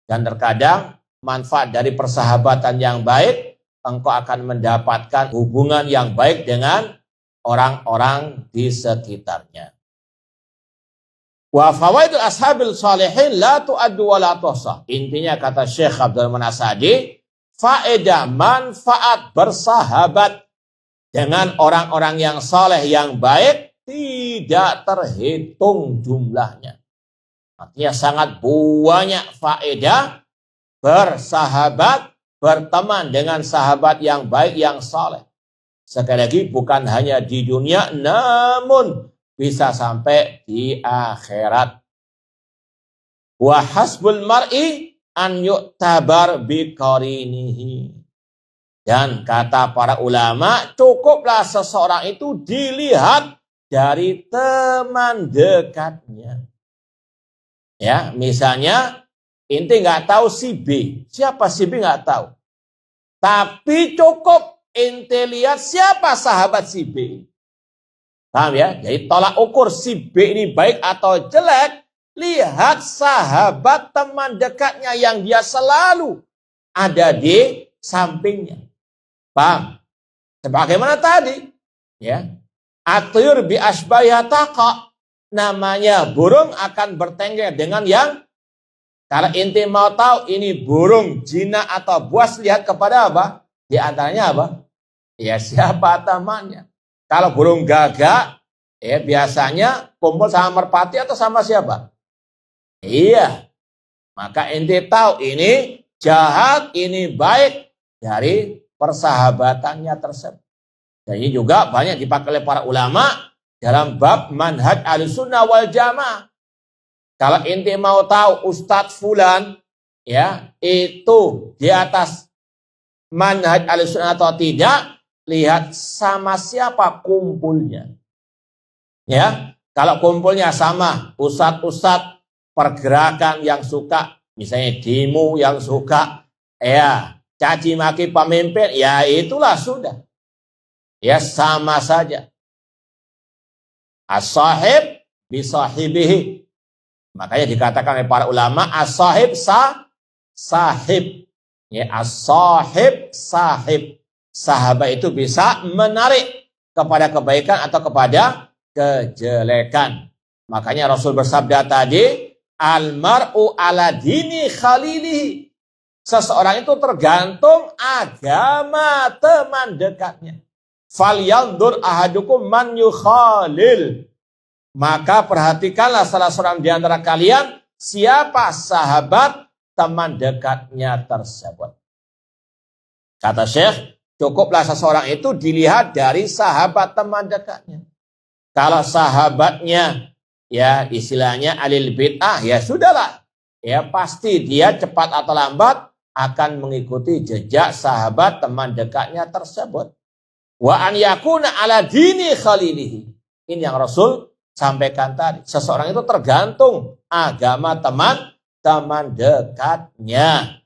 Dan terkadang manfaat dari persahabatan yang baik, engkau akan mendapatkan hubungan yang baik dengan orang-orang di sekitarnya. Wa fawaidul ashabil salihin la tu'addu wa la tuhsa. Intinya kata Syekh Abdul Rahman As-Sa'di, faedah manfaat bersahabat dengan orang-orang yang saleh yang baik tidak terhitung jumlahnya. Artinya sangat banyak faedah bersahabat, berteman dengan sahabat yang baik, yang saleh. Sekali lagi, bukan hanya di dunia, namun bisa sampai di akhirat. Wa hasbul mar'i an yu'tabar biqarinihi. Dan kata para ulama, cukuplah seseorang itu dilihat dari teman dekatnya. Ya, misalnya inti nggak tahu si B. Siapa si B nggak tahu. Tapi cukup inti lihat siapa sahabat si B. Paham ya? Jadi tolak ukur si B ini baik atau jelek, lihat sahabat teman dekatnya yang dia selalu ada di sampingnya. Paham? Sebagaimana tadi, ya. Atyur bi asbayataqa, namanya burung akan bertengger dengan yang, kalau inti mau tahu ini burung, jinak atau buas, lihat kepada apa? Di antaranya apa? Ya siapa temannya. Kalau burung gagak, ya biasanya kumpul sama merpati atau sama siapa? Iya. Maka inti tahu ini jahat, ini baik dari persahabatannya tersebut. Dan ini juga banyak dipakai oleh para ulama dalam bab manhaj Ahlussunnah wal Jamaah. Kalau inti mau tahu Ustadz Fulan, ya itu di atas manhaj Ahlussunnah atau tidak, lihat sama siapa kumpulnya. Ya, kalau kumpulnya sama ustadz-ustadz pergerakan yang suka, misalnya demo yang suka, ya caci maki pemimpin, ya itulah sudah. Ya sama saja. As-sahib bisahibihi. Makanya dikatakan oleh para ulama as-sahib sahib. Ya as-sahib sahib. Sahabat itu bisa menarik kepada kebaikan atau kepada kejelekan. Makanya Rasul bersabda tadi, al-mar'u ala dini khalilihi. Seseorang itu tergantung agama teman dekatnya. Falyandur ahadukum man yukhalil. Maka perhatikanlah salah seorang di antara kalian siapa sahabat teman dekatnya tersebut. Kata Syekh, cukuplah seseorang itu dilihat dari sahabat teman dekatnya. Kalau sahabatnya ya istilahnya alil bid'ah, ya sudahlah. Ya pasti dia cepat atau lambat akan mengikuti jejak sahabat teman dekatnya tersebut. Wa an yakuna ala dini khalilihi. Ini yang Rasul sampaikan tadi. Seseorang itu tergantung agama teman dekatnya.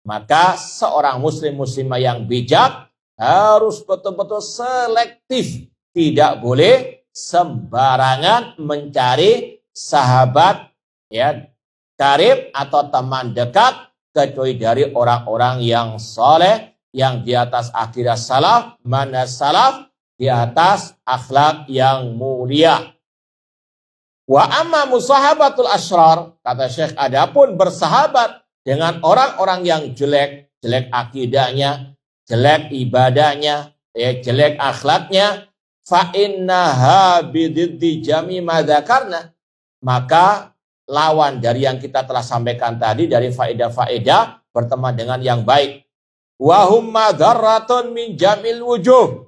Maka seorang muslimah yang bijak harus betul-betul selektif. Tidak boleh sembarangan mencari sahabat ya karib atau teman dekat kecuali dari orang-orang yang soleh, yang di atas akidah salaf, manhaj salaf, di atas akhlak yang mulia. Wa amma musahabatul asyrar, kata Syekh, adapun bersahabat dengan orang-orang yang jelek, jelek akidahnya, jelek ibadahnya, jelek akhlaknya, fa innaha bididdi jami ma dzakarna, maka lawan dari yang kita telah sampaikan tadi dari faedah-faedah berteman dengan yang baik. Wahum madarratun min jamil wujuh.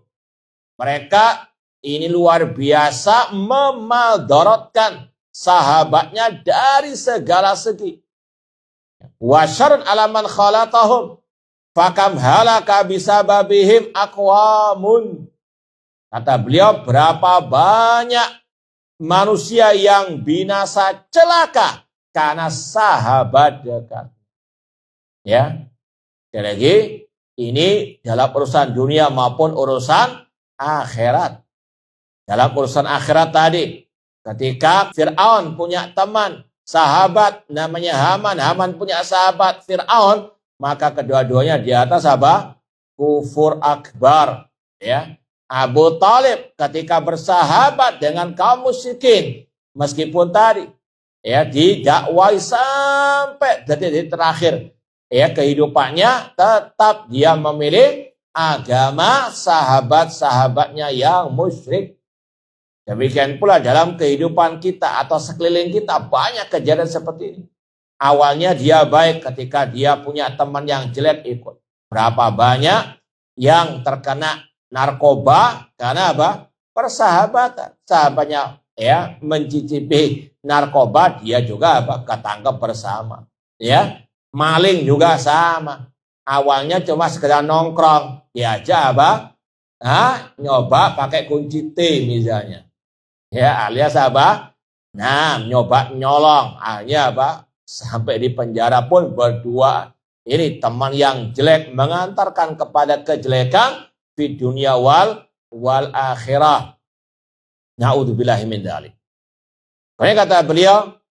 Mereka ini luar biasa memadaratkan sahabatnya dari segala segi. Wa syarrun ala man khalatahum fakam halaka bisababihim aqwamun. Kata beliau, berapa banyak manusia yang binasa celaka karena sahabat dekat. Ya. Sekali lagi, ini dalam urusan dunia maupun urusan akhirat. Dalam urusan akhirat tadi, ketika Fir'aun punya teman, sahabat namanya Haman, Haman punya sahabat Fir'aun, maka kedua-duanya di atas apa? Kufur akbar. Ya. Abu Talib ketika bersahabat dengan kaum musyrikin, meskipun tadi ya didakwai sampai detik terakhir, ya kehidupannya tetap dia memilih agama sahabat-sahabatnya yang musyrik. Demikian pula dalam kehidupan kita atau sekeliling kita banyak kejadian seperti ini. Awalnya dia baik, ketika dia punya teman yang jelek ikut. Berapa banyak yang terkena narkoba karena apa? Persahabatan. Sahabatnya ya mencicipi narkoba, dia juga apa? Ketangkep bersama. Ya. Maling juga sama. Awalnya cuma sekedar nongkrong, diajak apa? Nyoba pakai kunci T misalnya. Ya, alias apa? Nah, nyoba nyolong. Akhirnya apa? Sampai di penjara pun berdua. Ini teman yang jelek mengantarkan kepada kejelekan di dunia wal akhirah. Na'udzubillahi min dzalik. Kemudian kata beliau,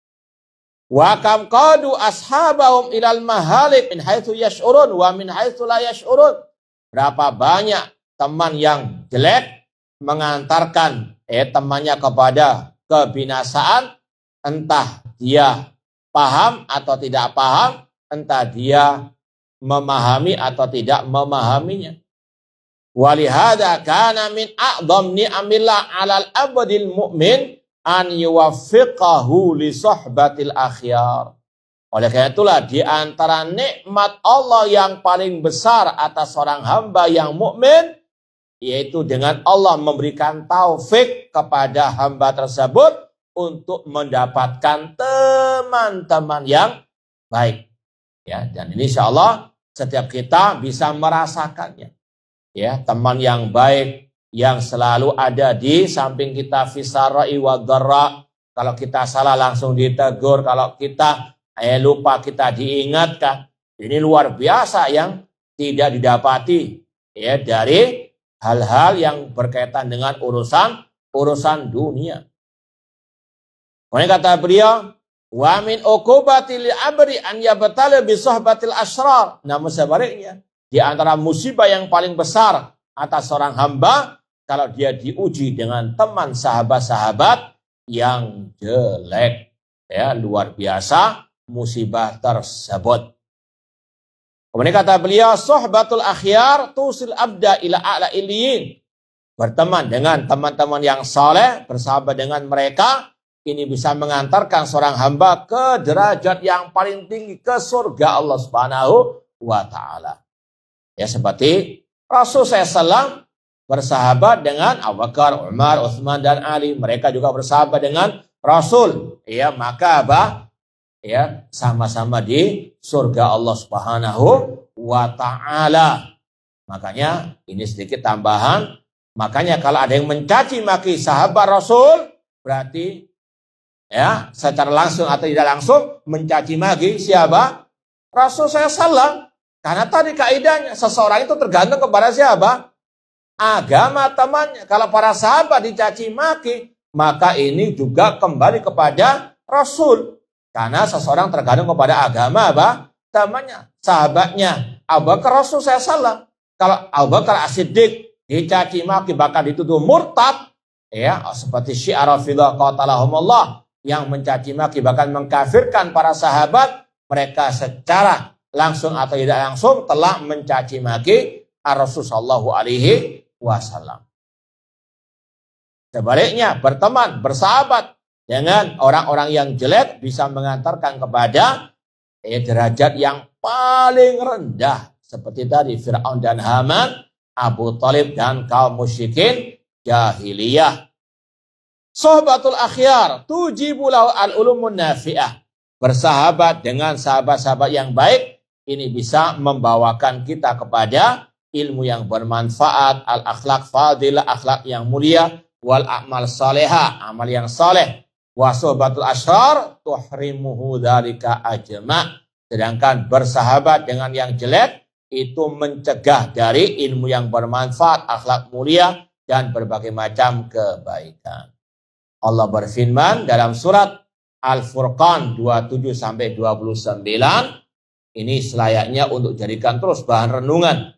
wa kam qadu ashabahum ilal mahalik min haitsu yash'urun wa min haitsu la yash'urun. Berapa banyak teman yang jelek mengantarkan temannya kepada kebinasaan, entah dia paham atau tidak paham, entah dia memahami atau tidak memahaminya. Walihada kana min a'dham ni'amillah 'alal abdil mu'min an yuwaffiqahu li suhbatil akhyar. Oleh karena itulah di antara nikmat Allah yang paling besar atas seorang hamba yang mukmin, yaitu dengan Allah memberikan taufik kepada hamba tersebut untuk mendapatkan teman-teman yang baik. Ya, dan ini insya Allah setiap kita bisa merasakannya. Ya, teman yang baik yang selalu ada di samping kita fisara'i wa dharra. Kalau kita salah langsung ditegur, kalau kita lupa kita diingatkan. Ini luar biasa yang tidak didapati ya dari hal-hal yang berkaitan dengan urusan dunia. Kemudian kata beliau, wa min uqubatil abri an yabtala bi suhbatil asrar. Namun sebaliknya, di antara musibah yang paling besar atas seorang hamba kalau dia diuji dengan teman sahabat-sahabat yang jelek. Ya, luar biasa musibah tersebut. Kemudian kata beliau, suhbatul akhyar tusil abda ila a'la illiyin. Berteman dengan teman-teman yang saleh, bersahabat dengan mereka, ini bisa mengantarkan seorang hamba ke derajat yang paling tinggi, ke surga Allah Subhanahu wa taala. Ya, seperti Rasul SAW bersahabat dengan Abu Bakar, Umar, Utsman dan Ali. Mereka juga bersahabat dengan Rasul. Ya, maka ya, sama-sama di surga Allah Subhanahu wa taala. Makanya ini sedikit tambahan. Makanya kalau ada yang mencaci maki sahabat Rasul, berarti ya secara langsung atau tidak langsung mencaci maki siapa? Rasul SAW. Karena tadi kaidahnya seseorang itu tergantung kepada siapa? Agama temannya. Kalau para sahabat dicaci maki, maka ini juga kembali kepada Rasul. Karena seseorang tergantung kepada agama temannya, sahabatnya. Abu Bakar Rasul SAW. Kalau Abu Bakar As-Siddiq dicaci maki bahkan dituduh murtad, ya seperti Syiah Rafidah qatalahumullah yang mencaci maki bahkan mengkafirkan para sahabat, mereka secara langsung atau tidak langsung telah mencaci maki Rasulullah sallallahu alaihi wasallam. Sebaliknya, berteman, bersahabat dengan orang-orang yang jelek bisa mengantarkan kepada derajat yang paling rendah. Seperti tadi Fir'aun dan Haman, Abu Thalib dan kaum musyrikin jahiliyah. Sohbatul akhyar tujibu lahu al-ulumun nafi'ah. Bersahabat dengan sahabat-sahabat yang baik, ini bisa membawakan kita kepada ilmu yang bermanfaat, al-akhlaq fadilah, akhlak yang mulia, wal a'mal salihah, amal yang saleh. Wa sohbatul asyar tuhrimuhu dzalika ajma. Sedangkan bersahabat dengan yang jelek itu mencegah dari ilmu yang bermanfaat, akhlak mulia dan berbagai macam kebaikan. Allah berfirman dalam surat Al-Furqan 27 sampai 29, ini selayaknya untuk jadikan terus bahan renungan.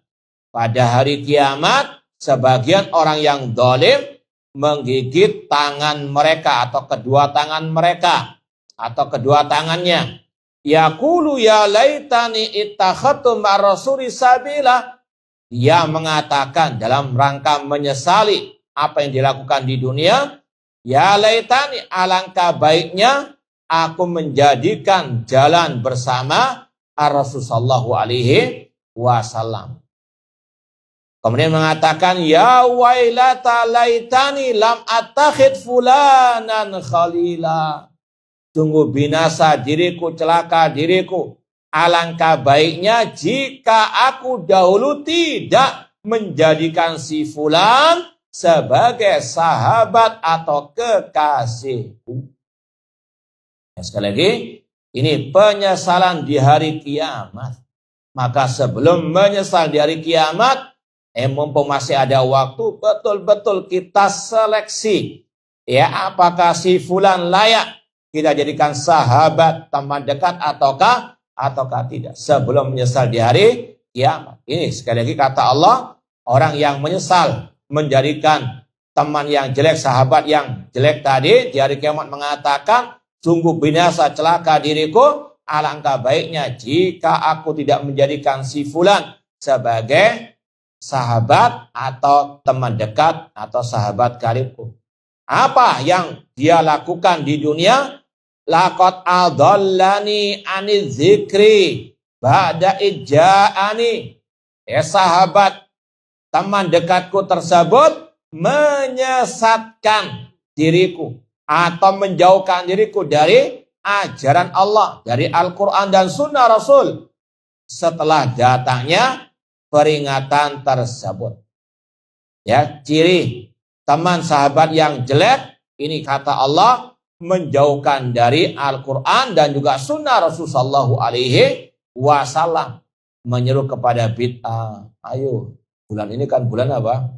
Pada hari kiamat, sebagian orang yang zalim menggigit tangan mereka atau kedua tangan mereka atau kedua tangannya. Yaqulu ya laitani ittakhadtu ma'ar-rasuli sabila. Dia mengatakan dalam rangka menyesali apa yang dilakukan di dunia. Ya laitani, alangkah baiknya aku menjadikan jalan bersama Rasul sallallahu alaihi wasallam. Kemudian mengatakan ya wailata laitani lam attakhid fulanan khalila. Sungguh binasa diriku, celaka diriku. Alangkah baiknya jika aku dahulu tidak menjadikan si fulan sebagai sahabat atau kekasihku. Sekali lagi, ini penyesalan di hari kiamat. Maka sebelum menyesal di hari kiamat, mumpung masih ada waktu, betul-betul kita seleksi Ya, apakah si fulan layak kita jadikan sahabat, teman dekat ataukah tidak sebelum menyesal di hari kiamat. Ini sekali lagi kata Allah, orang yang menyesal menjadikan teman yang jelek, sahabat yang jelek tadi di hari kiamat mengatakan, sungguh binasa celaka diriku, alangkah baiknya jika aku tidak menjadikan si fulan sebagai sahabat atau teman dekat atau sahabat karibku. Apa yang dia lakukan di dunia? Laqad adallani aniz zikri ba'da ijja'ani. Ya, sahabat teman dekatku tersebut menyesatkan diriku atau menjauhkan diriku dari ajaran Allah, dari Al-Quran dan Sunnah Rasul setelah datangnya peringatan tersebut. Ya, ciri teman sahabat yang jelek ini kata Allah menjauhkan dari Al-Quran dan juga Sunnah Rasulullah SAW, menyeru kepada bid'ah. Ayo, bulan ini kan bulan apa?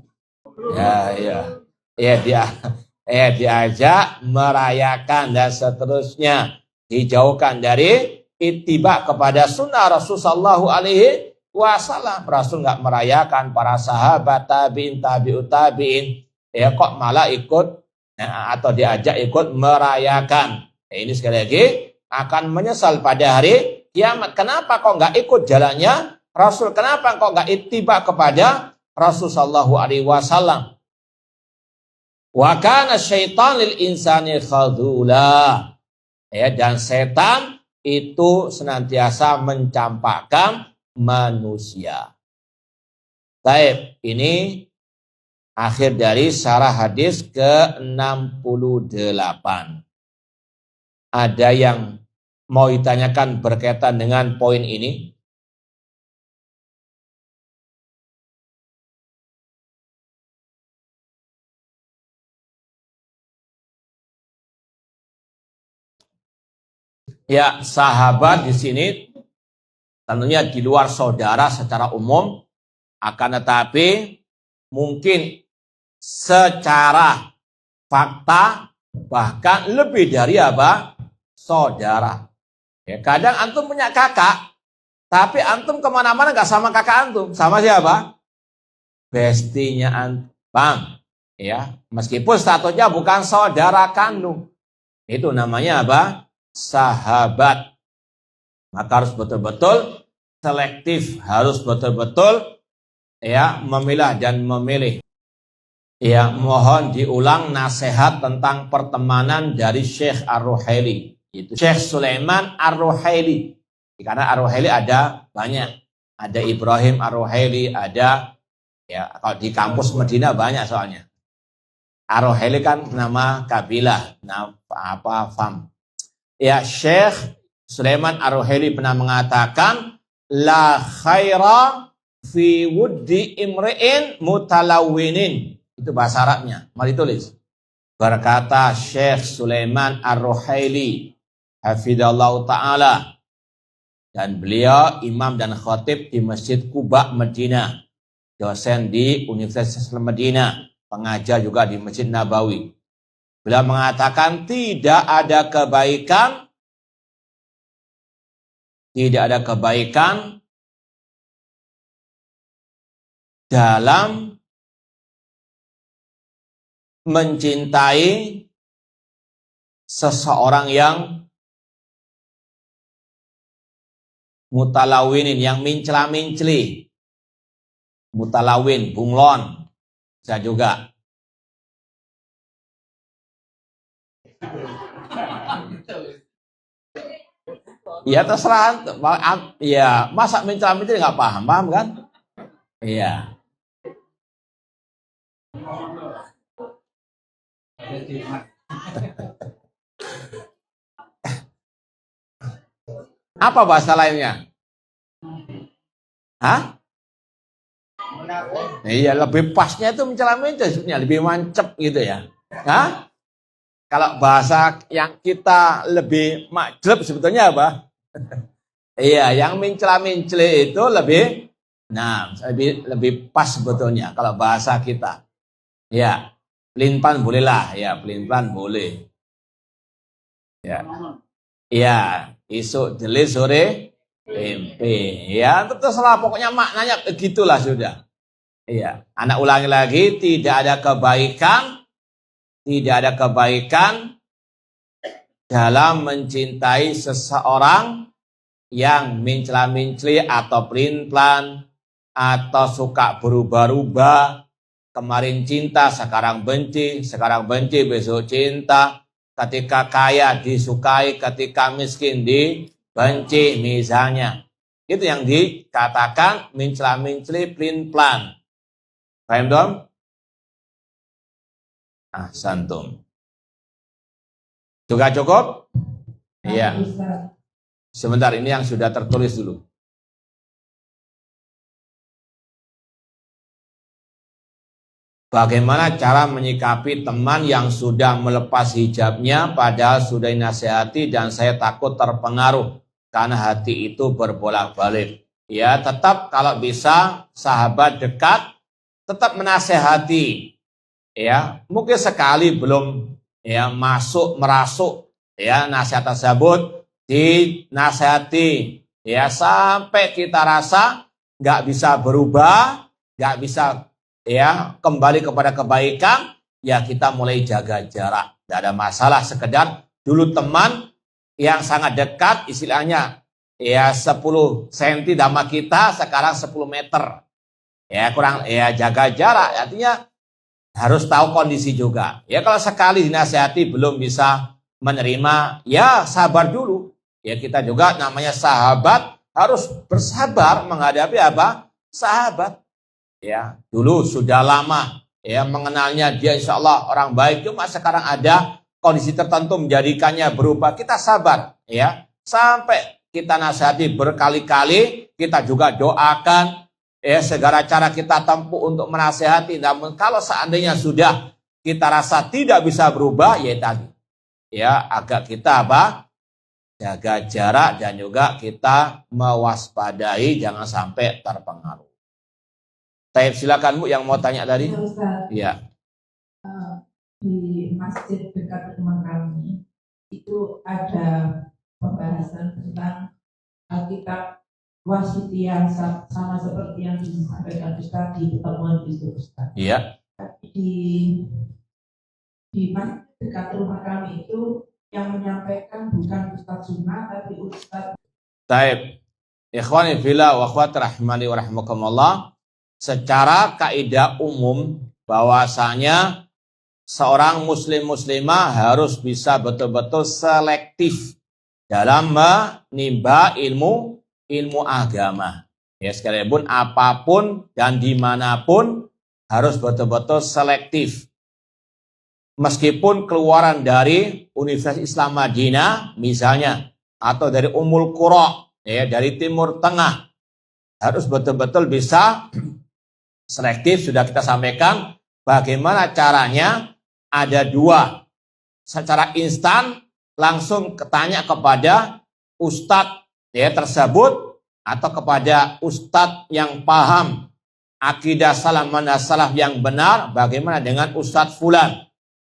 Diajak merayakan dan seterusnya, dijauhkan dari ittiba kepada Sunnah Rasulullah SAW. Rasul nggak merayakan, para sahabat, tabi'in, tabi'ut tabi'in, ya kok malah ikut atau diajak ikut merayakan. Ini sekali lagi akan menyesal pada hari kiamat. Kenapa kok nggak ikut jalannya Rasul? Kenapa kok nggak ittiba kepada Rasul sallallahu alaihi wasallam? Wa kana syaitan lil insani khadula. Ya, dan setan itu senantiasa mencampakkan manusia. Baik, ini akhir dari syarah hadis ke-68. Ada yang mau ditanyakan berkaitan dengan poin ini? Ya, sahabat di sini tentunya di luar saudara secara umum, akan tetapi mungkin secara fakta bahkan lebih dari apa? Saudara. Ya, kadang antum punya kakak, tapi antum kemana-mana gak sama kakak antum. Sama siapa? Bestinya antum. Bang. Ya, meskipun statusnya bukan saudara kandung. Itu namanya apa? Sahabat. Maka harus betul-betul selektif, harus betul-betul ya memilah dan memilih. Ya, mohon diulang nasihat tentang pertemanan dari Syekh Ar-Ruhaili. Itu Syekh Sulaiman Ar-Ruhaili. Karena Ar-Ruhaili ada banyak. Ada Ibrahim Ar-Ruhaili, ada ya kalau di kampus Medina banyak soalnya. Ar-Ruhaili kan nama kabilah, nama fam. Ya, Syekh Sulaiman Ar-Ruhaili pernah mengatakan la khaira fi wuddi imri'in mutalawwinin. Itu bahasa Arabnya. Mari tulis. Berkata Syekh Sulaiman Ar-Ruhaili hafidhallahu ta'ala, dan beliau imam dan khatib di Masjid Quba Madinah, dosen di Universitas Madinah, pengajar juga di Masjid Nabawi. Beliau mengatakan tidak ada kebaikan dalam mencintai seseorang yang mutalawinin, yang mincela-minceli. Mutalawin, bunglon, bisa juga. Ya terserah, ya masa mencela-mencela nggak paham kan? Iya. Apa bahasa lainnya? Hah? Iya, lebih pasnya itu mencela-mencela sebenarnya, lebih mancep gitu ya. Hah? Kalau bahasa yang kita lebih majleb sebetulnya apa? Iya, yang mencela-mencela itu lebih lebih pas sebetulnya kalau bahasa kita. Ya. Pelin-pelan bolehlah, ya pelin-pelan boleh. Ya, ya, isuk jeli sore tempe. Ya, terserah pokoknya maknanya begitulah sudah. Iya, anak ulangi lagi, tidak ada kebaikan dalam mencintai seseorang yang mencela-menceli atau pelin-pelan atau suka berubah-ubah. Kemarin cinta, sekarang benci, besok cinta. Ketika kaya disukai, ketika miskin dibenci misalnya. Itu yang dikatakan mencela-menceli pelin-pelan. Paham dong? Santum. Juga cukup? Iya. Sebentar, ini yang sudah tertulis dulu. Bagaimana cara menyikapi teman yang sudah melepas hijabnya padahal sudah dinasihati dan saya takut terpengaruh karena hati itu berbolak-balik. Ya, tetap kalau bisa sahabat dekat tetap menasehati. Ya, mungkin sekali belum ya merasuk ya nasihat tersebut dinasehati ya sampai kita rasa nggak bisa berubah, nggak bisa ya kembali kepada kebaikan, ya kita mulai jaga jarak. Tidak ada masalah, sekedar dulu teman yang sangat dekat, istilahnya ya 10 cm sama kita, sekarang 10 meter. Ya kurang, ya jaga jarak, artinya harus tahu kondisi juga. Ya kalau sekali dinasihati belum bisa menerima, ya sabar dulu. Ya kita juga namanya sahabat, harus bersabar menghadapi apa? Sahabat. Ya, dulu sudah lama ya mengenalnya, dia insya Allah orang baik, cuma sekarang ada kondisi tertentu menjadikannya berubah. Kita sabar ya, sampai kita nasihati berkali-kali, kita juga doakan ya segala cara kita tempuh untuk menasihati. Namun kalau seandainya sudah kita rasa tidak bisa berubah, ya tadi ya agak kita apa? Jaga jarak dan juga kita mewaspadai jangan sampai terpengaruh. Taib, silakan Bu yang mau tanya tadi. Iya. Di masjid dekat rumah kami itu ada pembahasan tentang kitab Wasitiyah sama seperti yang disampaikan Ustaz di pertemuan itu Ustaz. Iya. Di masjid dekat rumah kami itu yang menyampaikan bukan Ustaz Sunnah tapi Ustaz. Taib. Ikhwani fillah wa akhwat rahimani wa rahmakumullah. Secara kaidah umum bahwasanya seorang muslimah harus bisa betul-betul selektif dalam menimba ilmu agama. Ya sekalipun apapun dan dimanapun harus betul-betul selektif. Meskipun keluaran dari Universitas Islam Madinah misalnya atau dari Ummul Qura ya dari Timur Tengah, harus betul-betul bisa selektif. Sudah kita sampaikan bagaimana caranya. Ada dua, secara instan langsung tanya kepada ustadz ya tersebut atau kepada ustadz yang paham akidah salaf manhaj salaf yang benar. Bagaimana dengan ustadz fulan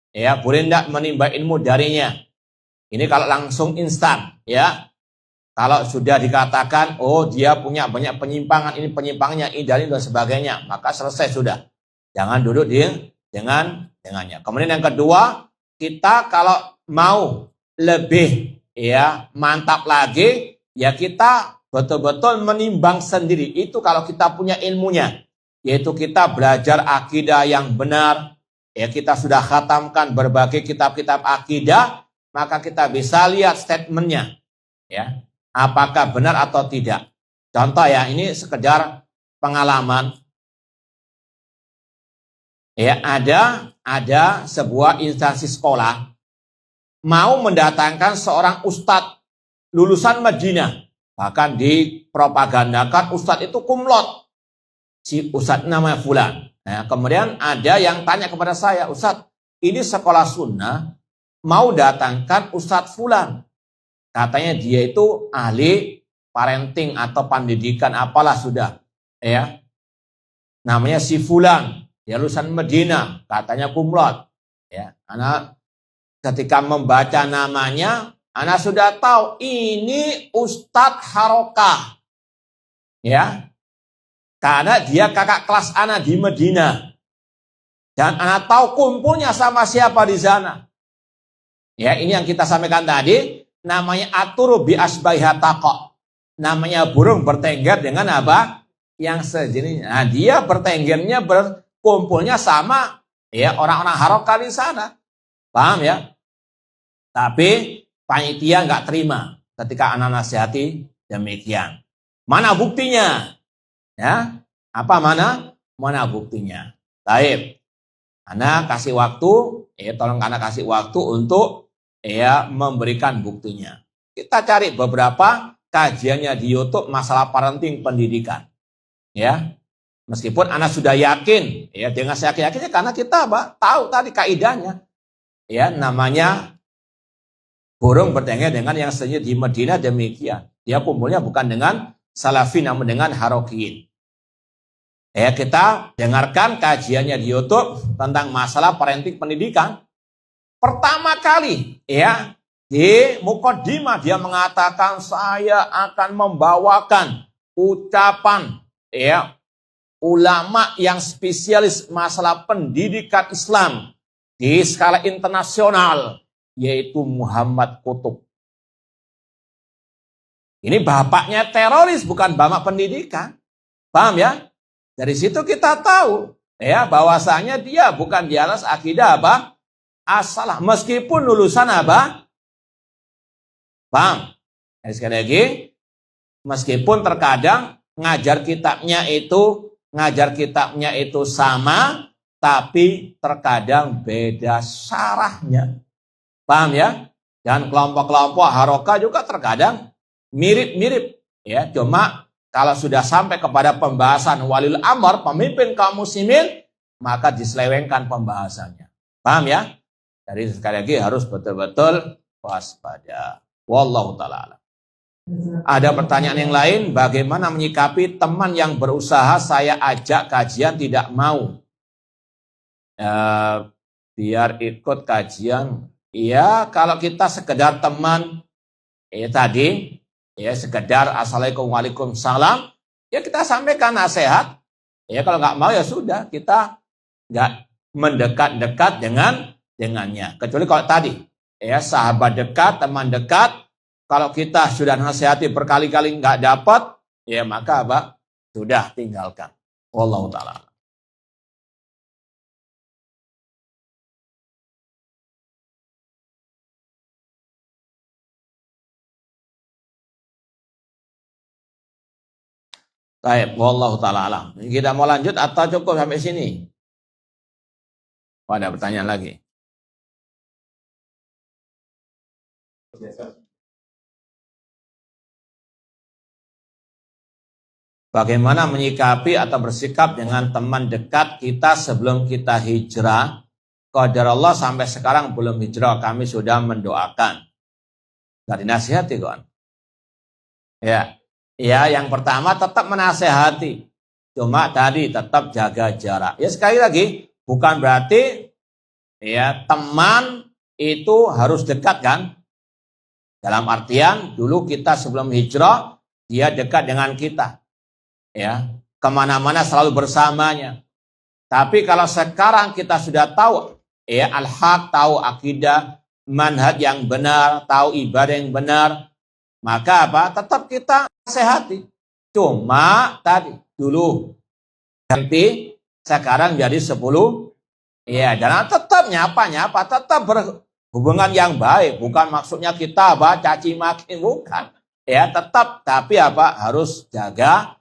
ya, boleh tidak menimba ilmu darinya. Ini kalau langsung instan ya. Kalau sudah dikatakan, oh dia punya banyak penyimpangan, ini penyimpangannya, ini dan sebagainya, maka selesai sudah. Jangan duduk dengannya. Kemudian yang kedua, kita kalau mau lebih ya mantap lagi, ya kita betul-betul menimbang sendiri. Itu kalau kita punya ilmunya, yaitu kita belajar akidah yang benar, ya kita sudah khatamkan berbagai kitab-kitab akidah, maka kita bisa lihat statementnya, ya apakah benar atau tidak. Contoh ya, ini sekedar pengalaman. Ya, ada sebuah instansi sekolah mau mendatangkan seorang ustadz lulusan Madinah. Bahkan dipropagandakan ustadz itu kumlot. Si ustadz namanya fulan. Nah, kemudian ada yang tanya kepada saya, Ustadz, ini sekolah sunnah mau datangkan ustadz fulan. Katanya dia itu ahli parenting atau pendidikan apalah sudah. Ya. Namanya si fulan. Dia lulusan Madinah, katanya kumlot. Ya, anak ketika membaca namanya, anak sudah tahu ini Ustadz Harokah. Ya, karena dia kakak kelas anak di Medina. Dan anak tahu kumpulnya sama siapa di sana. Ya, ini yang kita sampaikan tadi, namanya aturu bi asbaihataqa. Namanya burung bertengger dengan apa? Yang sejenis. Nah, dia bertenggernya berkumpulnya sama ya orang-orang Harokah di sana. Paham ya? Tapi panitia nggak terima ketika anak nasihati demikian. Mana buktinya? Ya, apa mana buktinya? Baik. Anak kasih waktu, tolong anak kasih waktu untuk memberikan buktinya. Kita cari beberapa kajiannya di YouTube masalah parenting pendidikan. Ya. Meskipun anak sudah yakin, ya dengan saya yakinnya karena kita tahu tadi kaidahnya. Ya, namanya burung bertengger dengan yang sejenis di Medina demikian. Dia kumpulnya bukan dengan Salafi namun dengan Harokiyin. Ya, kita dengarkan kajiannya di YouTube tentang masalah parenting pendidikan. Pertama kali ya di Muqaddimah dia mengatakan saya akan membawakan ucapan ya ulama yang spesialis masalah pendidikan Islam di skala internasional, yaitu Muhammad Qutb. Ini bapaknya teroris, bukan bapak pendidikan. Paham ya? Dari situ kita tahu ya bahwasanya dia bukan di atas akidah as-salah, meskipun lulusan paham? Sekali lagi, meskipun terkadang ngajar kitabnya itu sama, tapi terkadang beda syarahnya. Paham ya? Dan kelompok-kelompok Harokah juga terkadang mirip-mirip ya, cuma kalau sudah sampai kepada pembahasan walil amr, pemimpin kaum muslimin, maka diselewengkan pembahasannya. Paham ya? Jadi sekali lagi harus betul-betul waspada. Wallahu ta'ala. Ada pertanyaan yang lain, bagaimana menyikapi teman yang berusaha saya ajak kajian tidak mau? Biar ikut kajian. Ya, kalau kita sekedar teman, tadi, ya sekedar assalamualaikum waalaikumsalam, ya kita sampaikan nasihat. Ya kalau nggak mau ya sudah, kita nggak mendekat-dekat dengannya. Kecuali kalau tadi, ya sahabat dekat, teman dekat, kalau kita sudah nasihati berkali-kali nggak dapat, ya maka sudah tinggalkan. Wallahu ta'ala. Baik, wallahu ta'ala alam. Kita mau lanjut atau cukup sampai sini? Oh, ada pertanyaan lagi. Bagaimana menyikapi atau bersikap dengan teman dekat kita sebelum kita hijrah? Qadarullah sampai sekarang belum hijrah, kami sudah mendoakan. Dari nasihati kawan. Ya, yang pertama tetap menasehati. Cuma tadi tetap jaga jarak. Ya sekali lagi, bukan berarti ya teman itu harus dekat kan? Dalam artian dulu kita sebelum hijrah dia dekat dengan kita. Ya, kemana-mana selalu bersamanya. Tapi kalau sekarang kita sudah tahu ya al-haq, tahu akidah, manhaj yang benar, tahu ibadah yang benar, maka tetap kita nasihati. Cuma tadi dulu ganti, sekarang jadi 10. Ya, dan tetap nyapa, tetap berhubungan yang baik. Bukan maksudnya kita caci maki, bukan. Ya, tetap tapi harus jaga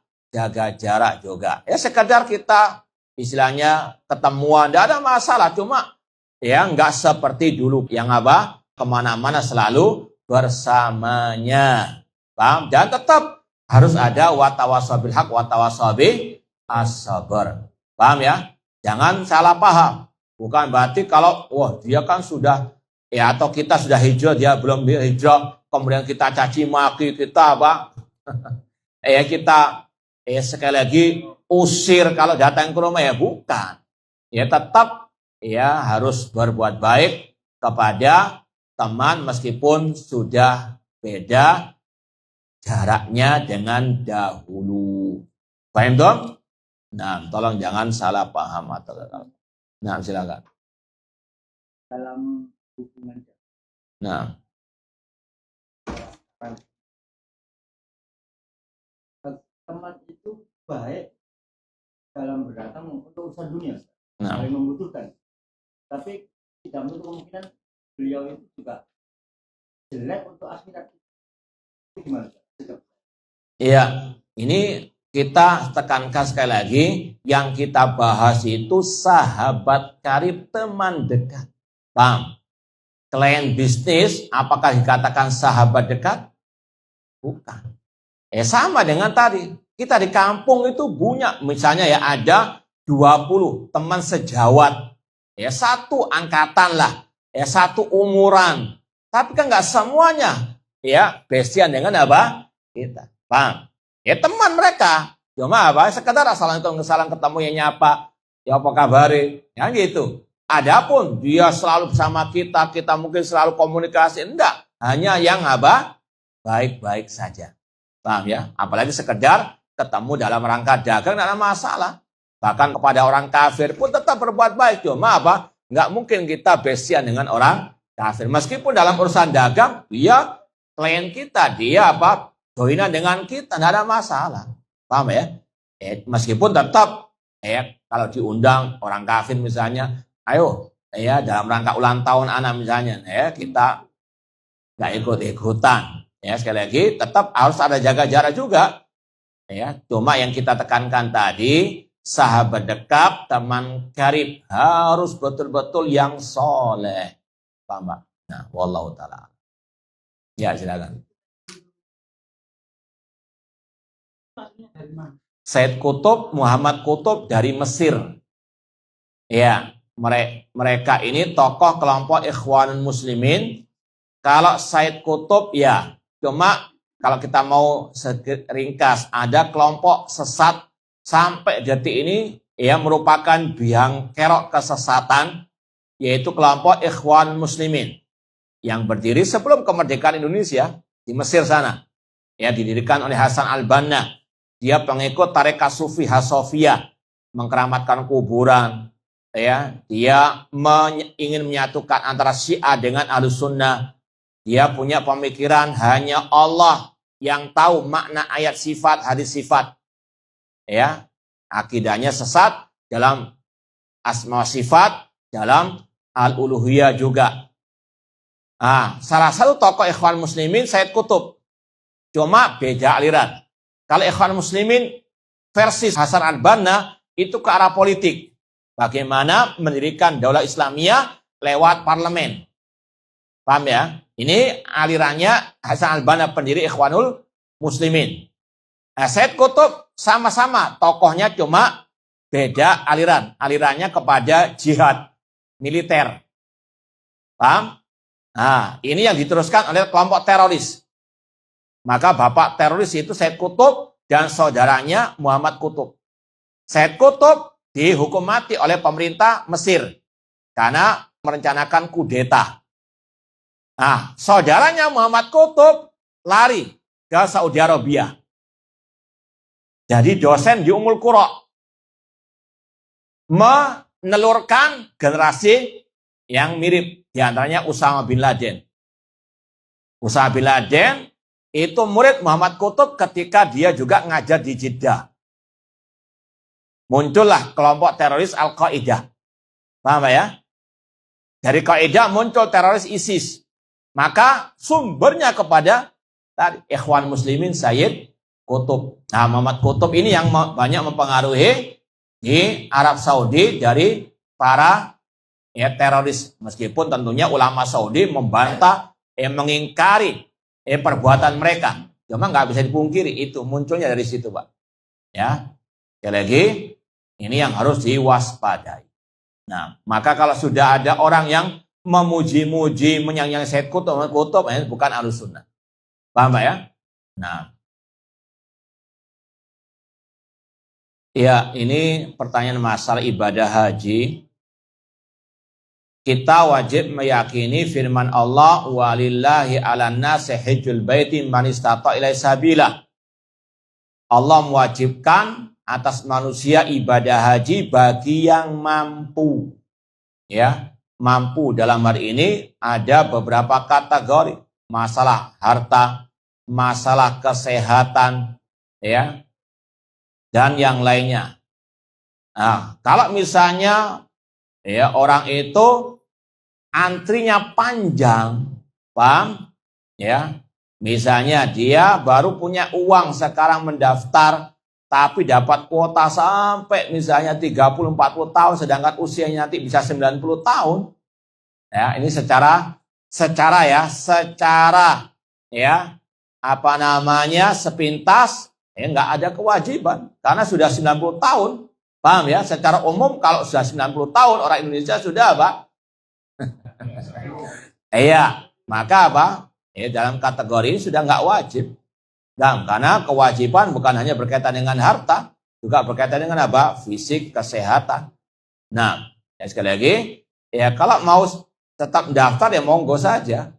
jarak juga. Ya sekedar kita istilahnya ketemuan, tidak ada masalah. Cuma ya nggak seperti dulu yang kemana-mana selalu bersamanya. Paham? Dan tetap harus ada watawasabil haq, watawasabil as-sabar. Paham ya? Jangan salah paham. Bukan berarti kalau dia kan sudah ya atau kita sudah hijrah, dia belum hijrah, kemudian kita caci maki, kita kita sekali lagi usir kalau datang ke rumah, ya bukan. Ya tetap ya harus berbuat baik kepada teman meskipun sudah beda jaraknya dengan dahulu. Paham dong? Nah, tolong jangan salah paham atau nah, silakan. Dalam hubungan Nah, teman itu baik dalam berdatang untuk urusan dunia, nah. saling membutuhkan. Tapi tidak menutup kemungkinan beliau itu juga jelek untuk akhirat. Itu gimana? Iya, ini kita tekankan sekali lagi, yang kita bahas itu sahabat karib, teman dekat. Paham? Klien bisnis, apakah dikatakan sahabat dekat? Bukan. Sama dengan tadi. Kita di kampung itu punya, misalnya ya ada 20 teman sejawat. Ya satu angkatan lah. Ya satu umuran. Tapi kan nggak semuanya ya bestian dengan apa? Kita. Paham? Ya teman mereka. Cuma apa? Sekedar salam ketemu yang nyapa. Ya apa kabar? Ya gitu. Adapun dia selalu bersama kita, kita mungkin selalu komunikasi. Enggak. Hanya yang apa? Baik-baik saja. Paham ya? Apalagi sekedar ketemu dalam rangka dagang, tidak ada masalah. Bahkan kepada orang kafir pun tetap berbuat baik. Cuma apa? Enggak mungkin kita bestian dengan orang kafir. Meskipun dalam urusan dagang, dia klien kita, dia apa? Joinan dengan kita, tidak ada masalah. Paham ya? Meskipun tetap kalau diundang orang kafir misalnya, ayo dalam rangka ulang tahun anak misalnya, kita nggak ikut-ikutan. Ya, sekali lagi tetap harus ada jaga jarak juga. Ya, cuma yang kita tekankan tadi, sahabat dekat, teman karib harus betul-betul yang soleh. Paham, Pak? Nah, wallahu ta'ala. Ya, silakan. Said Qutb, Muhammad Qutb dari Mesir. Ya, mereka ini tokoh kelompok Ikhwanul Muslimin. Kalau Said Qutb ya, cuma kalau kita mau ringkas, ada kelompok sesat sampai detik ini ya merupakan biang kerok kesesatan, yaitu kelompok Ikhwanul Muslimin yang berdiri sebelum kemerdekaan Indonesia di Mesir sana. Ya, didirikan oleh Hasan al-Banna. Dia pengikut tarekat Sufi Hasofiyah, mengkeramatkan kuburan. Ya, dia ingin menyatukan antara Syiah dengan Ahlus Sunnah. Dia punya pemikiran hanya Allah yang tahu makna ayat sifat, hadis sifat. Ya, akidahnya sesat dalam asma sifat, dalam al-uluhiyah juga. Salah satu tokoh Ikhwan Muslimin Said Qutb. Cuma beda aliran. Kalau Ikhwan Muslimin versi Hasan al-Banna itu ke arah politik. Bagaimana mendirikan daulah Islamiyah lewat parlemen. Paham ya? Ini alirannya Hasan al-Banna, pendiri Ikhwanul Muslimin. Said Qutb sama-sama tokohnya, cuma beda aliran. Alirannya kepada jihad militer. Paham? Ini yang diteruskan oleh kelompok teroris. Maka bapak teroris itu Said Qutb dan saudaranya Muhammad Qutb. Said Qutb dihukum mati oleh pemerintah Mesir karena merencanakan kudeta. Saudaranya Muhammad Qutb lari ke Saudi Arabia. Jadi dosen di Ummul Qura, menelurkan generasi yang mirip, diantaranya Usama bin Laden. Usama bin Laden itu murid Muhammad Qutb ketika dia juga ngajar di Jeddah. Muncullah kelompok teroris Al-Qaeda. Paham ya? Dari Qaeda muncul teroris ISIS. Maka sumbernya kepada tadi Ikhwan Muslimin Said Qutb. Muhammad Qutb ini yang banyak mempengaruhi di Arab Saudi dari para teroris. Meskipun tentunya ulama Saudi membantah, mengingkari perbuatan mereka. Cuma nggak bisa dipungkiri, itu munculnya dari situ, Pak. Ya, sekali lagi, ini yang harus diwaspadai. Nah, maka kalau sudah ada orang yang memuji-muji, menyanyikan Said Qutb, bukan Ahlus Sunnah. Paham, Pak ya? Nah, ya ini pertanyaan masalah ibadah haji. kita wajib meyakini firman Allah, walillahi 'alan nasi hajjul baiti man istata' ilaihi sabila. Allah mewajibkan atas manusia ibadah haji bagi yang mampu. Ya, mampu dalam hari ini ada beberapa kategori. Masalah harta, masalah kesehatan, ya, dan yang lainnya. Nah, kalau misalnya ya orang itu antrinya panjang, paham? Ya, misalnya dia baru punya uang sekarang mendaftar, tapi dapat kuota sampai misalnya 30-40 tahun, sedangkan usianya nanti bisa 90 tahun. Ya, ini secara sepintas ya nggak ada kewajiban karena sudah 90 tahun. Paham ya? Secara umum kalau sudah 90 tahun orang Indonesia sudah apa? Iya, maka apa? Ya, dalam kategori ini sudah nggak wajib. Dan karena kewajiban bukan hanya berkaitan dengan harta, juga berkaitan dengan apa? Fisik, kesehatan. Nah, ya sekali lagi, ya kalau mau tetap daftar ya monggo saja.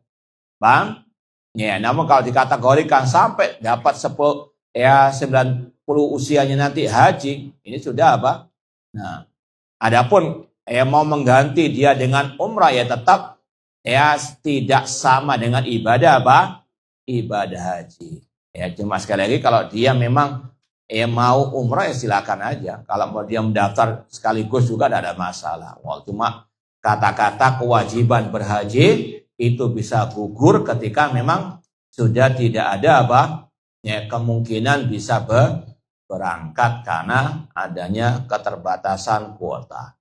Bang? Ya, namun kalau dikategorikan sampai dapat 90 usianya nanti haji, ini sudah apa? Nah, adapun mau mengganti dia dengan umrah ya tetap ya tidak sama dengan ibadah apa? Ibadah haji. Ya cuma sekali lagi kalau dia memang mau umrah ya silakan aja. Kalau mau dia mendaftar sekaligus juga tidak ada masalah. Wah, cuma kata-kata kewajiban berhaji itu bisa gugur ketika memang sudah tidak ada apa? Ya kemungkinan bisa berangkat karena adanya keterbatasan kuota.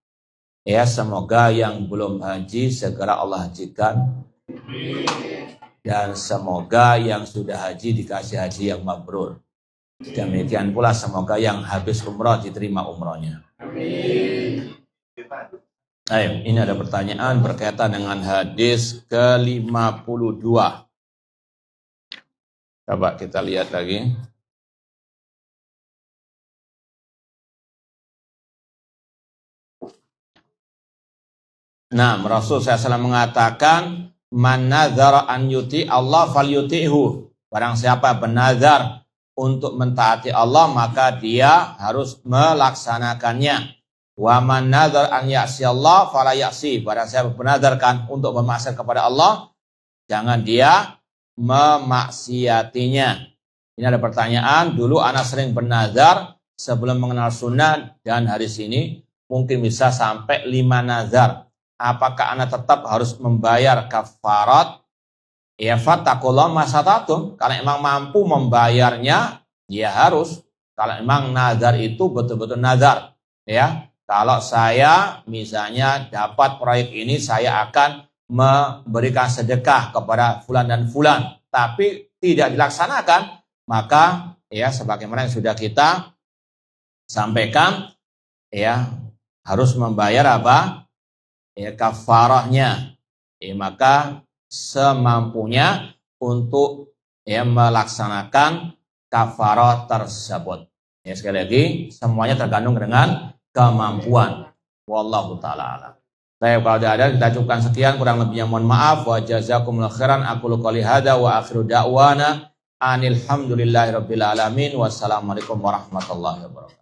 Ya semoga yang belum haji segera Allah hajikan. Dan semoga yang sudah haji dikasih haji yang mabrur. Demikian pula semoga yang habis umrah diterima umrahnya. Amin. Ayo, ini ada pertanyaan berkaitan dengan hadis ke-52. Coba kita lihat lagi. Nah, Rasul SAW mengatakan, man nadzara an yuti Allah falyuti'hu. Barang siapa bernazar untuk mentaati Allah, maka dia harus melaksanakannya. Wa man nadzara an ya'si Allah fala ya'si. Barang siapa bernazarkan untuk bermaksiat kepada Allah, jangan dia memaksiatinya. Ini ada pertanyaan, dulu anak sering bernazar sebelum mengenal sunnah dan hadis ini mungkin bisa sampai 5 nazar. Apakah anak tetap harus membayar kafarat? Ya fattakullah masatatum. Kalau emang mampu membayarnya, ya harus. Kalau emang nazar itu betul-betul nazar. Ya, kalau saya misalnya dapat proyek ini, saya akan memberikan sedekah kepada fulan dan fulan, tapi tidak dilaksanakan, maka ya sebagaimana yang sudah kita sampaikan, ya harus membayar apa? Ya kafarahnya. Ya, maka semampunya untuk ya melaksanakan kafarah tersebut. Ya sekali lagi semuanya tergantung dengan kemampuan. Wallahu taala alam. Baik, kalau ada kita cukupkan sekian, kurang lebihnya mohon maaf. Wa jazakumullahu khairan. Aqulu qouli hadza wa akhiru da'wana anil hamdulillahirabbil alamin. Wassalamualaikum warahmatullahi wabarakatuh.